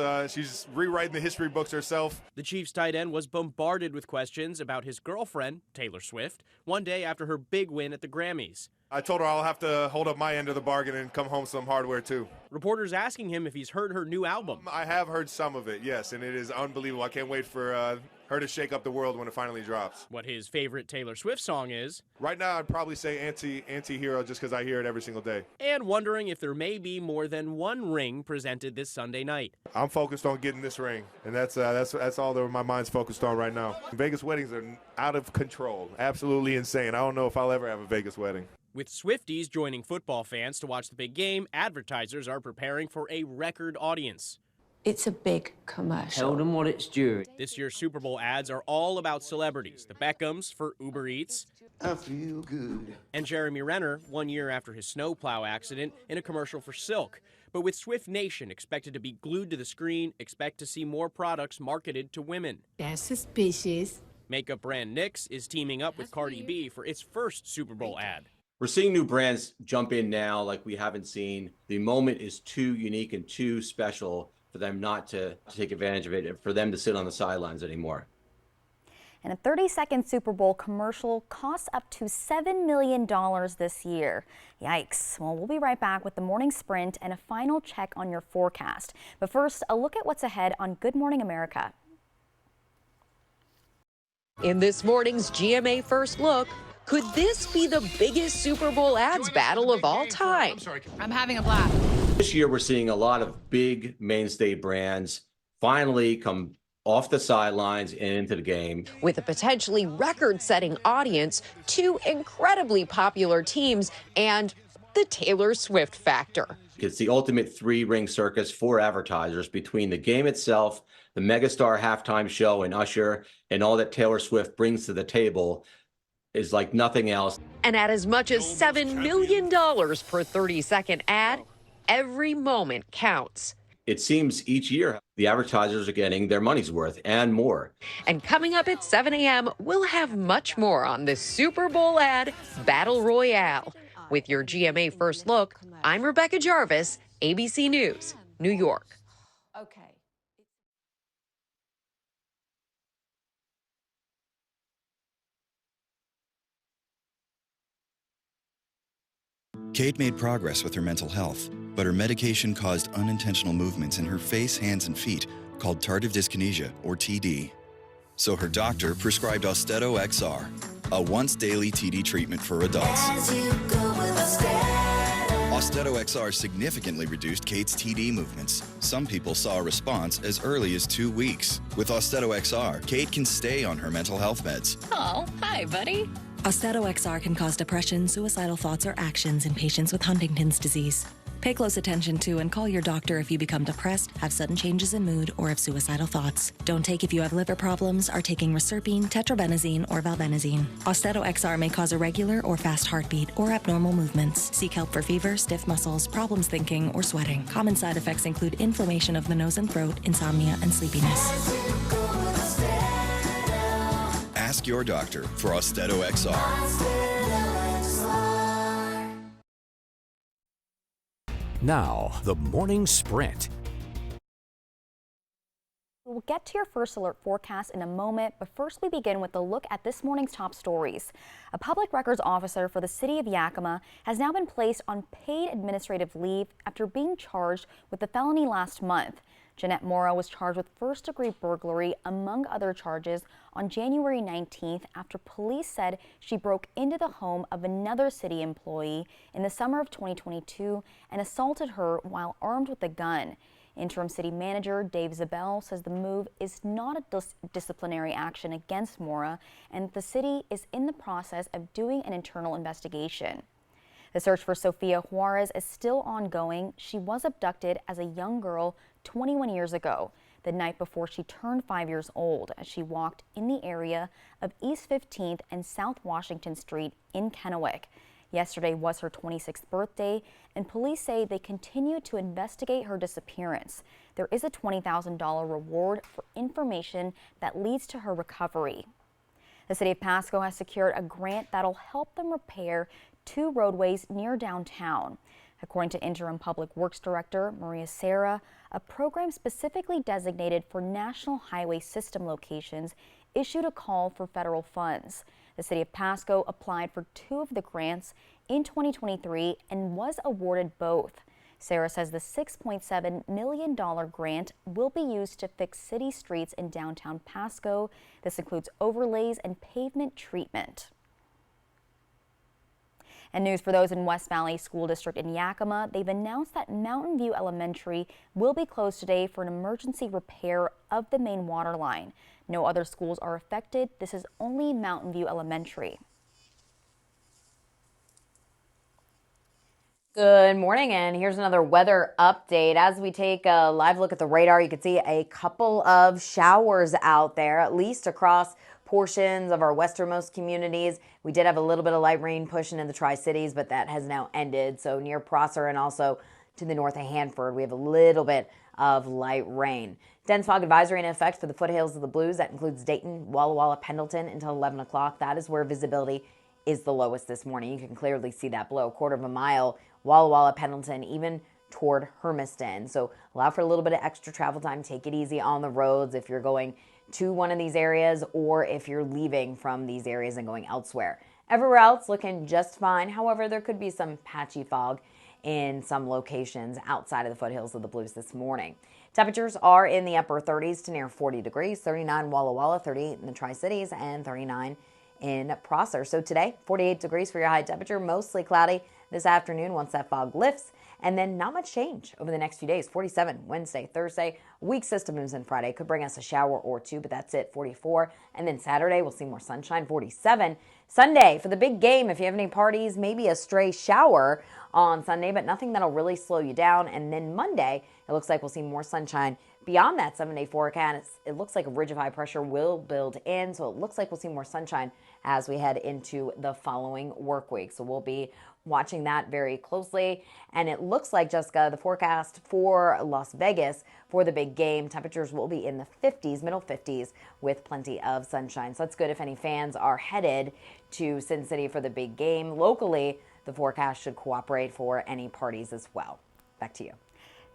rewriting the history books herself. The Chiefs tight end was bombarded with questions about his girlfriend, Taylor Swift, one day after her big win at the Grammys. I told her I'll have to hold up my end of the bargain and come home some hardware too. Reporters asking him if he's heard her new album. I have heard some of it, yes, and it is unbelievable. I can't wait for her to shake up the world when it finally drops. What his favorite Taylor Swift song is. Right now, I'd probably say Anti-Hero just because I hear it every single day. And wondering if there may be more than one ring presented this Sunday night. I'm focused on getting this ring, and that's all that my mind's focused on right now. Vegas weddings are out of control, absolutely insane. I don't know if I'll ever have a Vegas wedding. With Swifties joining football fans to watch the big game, advertisers are preparing for a record audience. It's a big commercial. Tell them what it's due. This year's Super Bowl ads are all about celebrities. The Beckhams for Uber Eats. I feel good. And Jeremy Renner, 1 year after his snowplow accident, in a commercial for Silk. But with Swift Nation expected to be glued to the screen, expect to see more products marketed to women. That's suspicious. Makeup brand NYX is teaming up with Cardi B for its first Super Bowl ad. We're seeing new brands jump in now like we haven't seen. The moment is too unique and too special for them not to take advantage of it, for them to sit on the sidelines anymore. And a 30-second Super Bowl commercial costs up to $7 million this year. Yikes. Well, we'll be right back with the morning sprint and a final check on your forecast. But first, a look at what's ahead on Good Morning America. In this morning's GMA First Look, could this be the biggest Super Bowl ads battle of all time? I'm having a blast. This year, we're seeing a lot of big mainstay brands finally come off the sidelines and into the game. With a potentially record-setting audience, two incredibly popular teams, and the Taylor Swift factor. It's the ultimate three-ring circus for advertisers between the game itself, the megastar halftime show and Usher, and all that Taylor Swift brings to the table is like nothing else. And at as much as $7 million per 30-second ad, every moment counts. It seems each year the advertisers are getting their money's worth and more. And coming up at 7 a.m., we'll have much more on the Super Bowl ad Battle Royale. With your GMA First Look, I'm Rebecca Jarvis, ABC News, New York. Okay. Kate made progress with her mental health, but her medication caused unintentional movements in her face, hands, and feet called tardive dyskinesia, or TD. So her doctor prescribed Austedo XR, a once-daily TD treatment for adults. Austedo XR significantly reduced Kate's TD movements. Some people saw a response as early as 2 weeks. With Austedo XR, Kate can stay on her mental health meds. Oh, hi, buddy. Austedo XR can cause depression, suicidal thoughts, or actions in patients with Huntington's disease. Pay close attention to and call your doctor if you become depressed, have sudden changes in mood, or have suicidal thoughts. Don't take if you have liver problems, are taking reserpine, tetrabenazine, or valbenazine. Austedo XR may cause irregular or fast heartbeat or abnormal movements. Seek help for fever, stiff muscles, problems thinking, or sweating. Common side effects include inflammation of the nose and throat, insomnia, and sleepiness. Ask your doctor for Austedo XR. Now, the morning sprint. We'll get to your first alert forecast in a moment, but first we begin with a look at this morning's top stories. A public records officer for the city of Yakima has now been placed on paid administrative leave after being charged with a felony last month. Jeanette Morrow was charged with first-degree burglary, among other charges, on January 19th after police said she broke into the home of another city employee in the summer of 2022 and assaulted her while armed with a gun. Interim city manager Dave Zabel says the move is not a disciplinary action against Morrow and the city is in the process of doing an internal investigation. The search for Sofia Juarez is still ongoing. She was abducted as a young girl 21 years ago, the night before she turned 5 years old, as she walked in the area of East 15th and South Washington Street in Kennewick. Yesterday was her 26th birthday, and police say they continue to investigate her disappearance. There is a $20,000 reward for information that leads to her recovery. The city of Pasco has secured a grant that'll help them repair 2 roadways near downtown. According to Interim Public Works Director Maria Serra, a program specifically designated for National Highway System locations issued a call for federal funds. The city of Pasco applied for 2 of the grants in 2023 and was awarded both. Serra says the $6.7 million grant will be used to fix city streets in downtown Pasco. This includes overlays and pavement treatment. And news for those in West Valley School District in Yakima. They've announced that Mountain View Elementary will be closed today for an emergency repair of the main water line. No other schools are affected. This is only Mountain View Elementary. Good morning, and here's another weather update. As we take a live look at the radar, you can see a couple of showers out there, at least across portions of our westernmost communities. We did have a little bit of light rain pushing in the Tri-Cities, but that has now ended. So near Prosser and also to the north of Hanford, we have a little bit of light rain. Dense fog advisory in effect for the foothills of the Blues. That includes Dayton, Walla Walla, Pendleton until 11 o'clock. That is where visibility is the lowest this morning. You can clearly see that below a quarter of a mile, Walla Walla, Pendleton, even toward Hermiston. So allow for a little bit of extra travel time. Take it easy on the roads if you're going to one of these areas or if you're leaving from these areas and going elsewhere. Everywhere else looking just fine. However, there could be some patchy fog in some locations outside of the foothills of the Blues this morning. Temperatures are in the upper 30s to near 40 degrees, 39 Walla Walla, 38 in the Tri-Cities, and 39 in Prosser. So today, 48 degrees for your high temperature, mostly cloudy this afternoon once that fog lifts. And then not much change over the next few days. 47 Wednesday, Thursday. Weak system moves in Friday. Could bring us a shower or 2, but that's it. 44. And then Saturday, we'll see more sunshine. 47. Sunday, for the big game, if you have any parties, maybe a stray shower on Sunday, but nothing that'll really slow you down. And then Monday, it looks like we'll see more sunshine. Beyond that 7-day forecast, it looks like a ridge of high pressure will build in. So it looks like we'll see more sunshine as we head into the following work week. So we'll be watching that very closely. And it looks like, Jessica, the forecast for Las Vegas for the big game, temperatures will be in the 50s, middle 50s, with plenty of sunshine. So that's good if any fans are headed to Sin City for the big game. Locally, the forecast should cooperate for any parties as well. Back to you.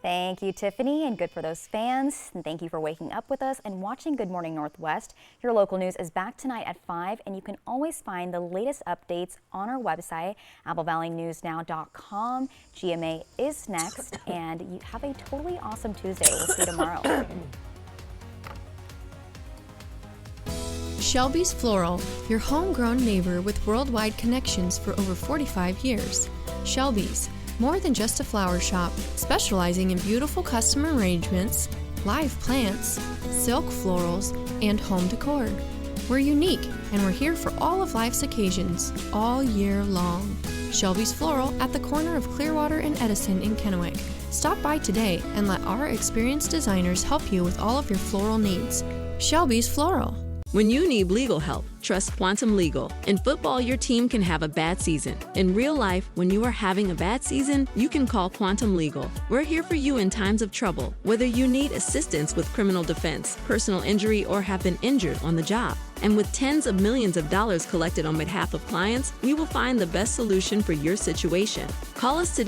Thank you, Tiffany, and good for those fans. And thank you for waking up with us and watching Good Morning Northwest. Your local news is back tonight at 5, and you can always find the latest updates on our website, AppleValleyNewsNow.com. GMA is next, and you have a totally awesome Tuesday. We'll see you tomorrow. Shelby's Floral, your homegrown neighbor with worldwide connections for over 45 years. Shelby's, more than just a flower shop, specializing in beautiful custom arrangements, live plants, silk florals, and home decor. We're unique, and we're here for all of life's occasions, all year long. Shelby's Floral at the corner of Clearwater and Edison in Kennewick. Stop by today and let our experienced designers help you with all of your floral needs. Shelby's Floral. When you need legal help, trust Quantum Legal. In football, your team can have a bad season. In real life, when you are having a bad season, you can call Quantum Legal. We're here for you in times of trouble, whether you need assistance with criminal defense, personal injury, or have been injured on the job. And with tens of millions of dollars collected on behalf of clients, we will find the best solution for your situation. Call us today.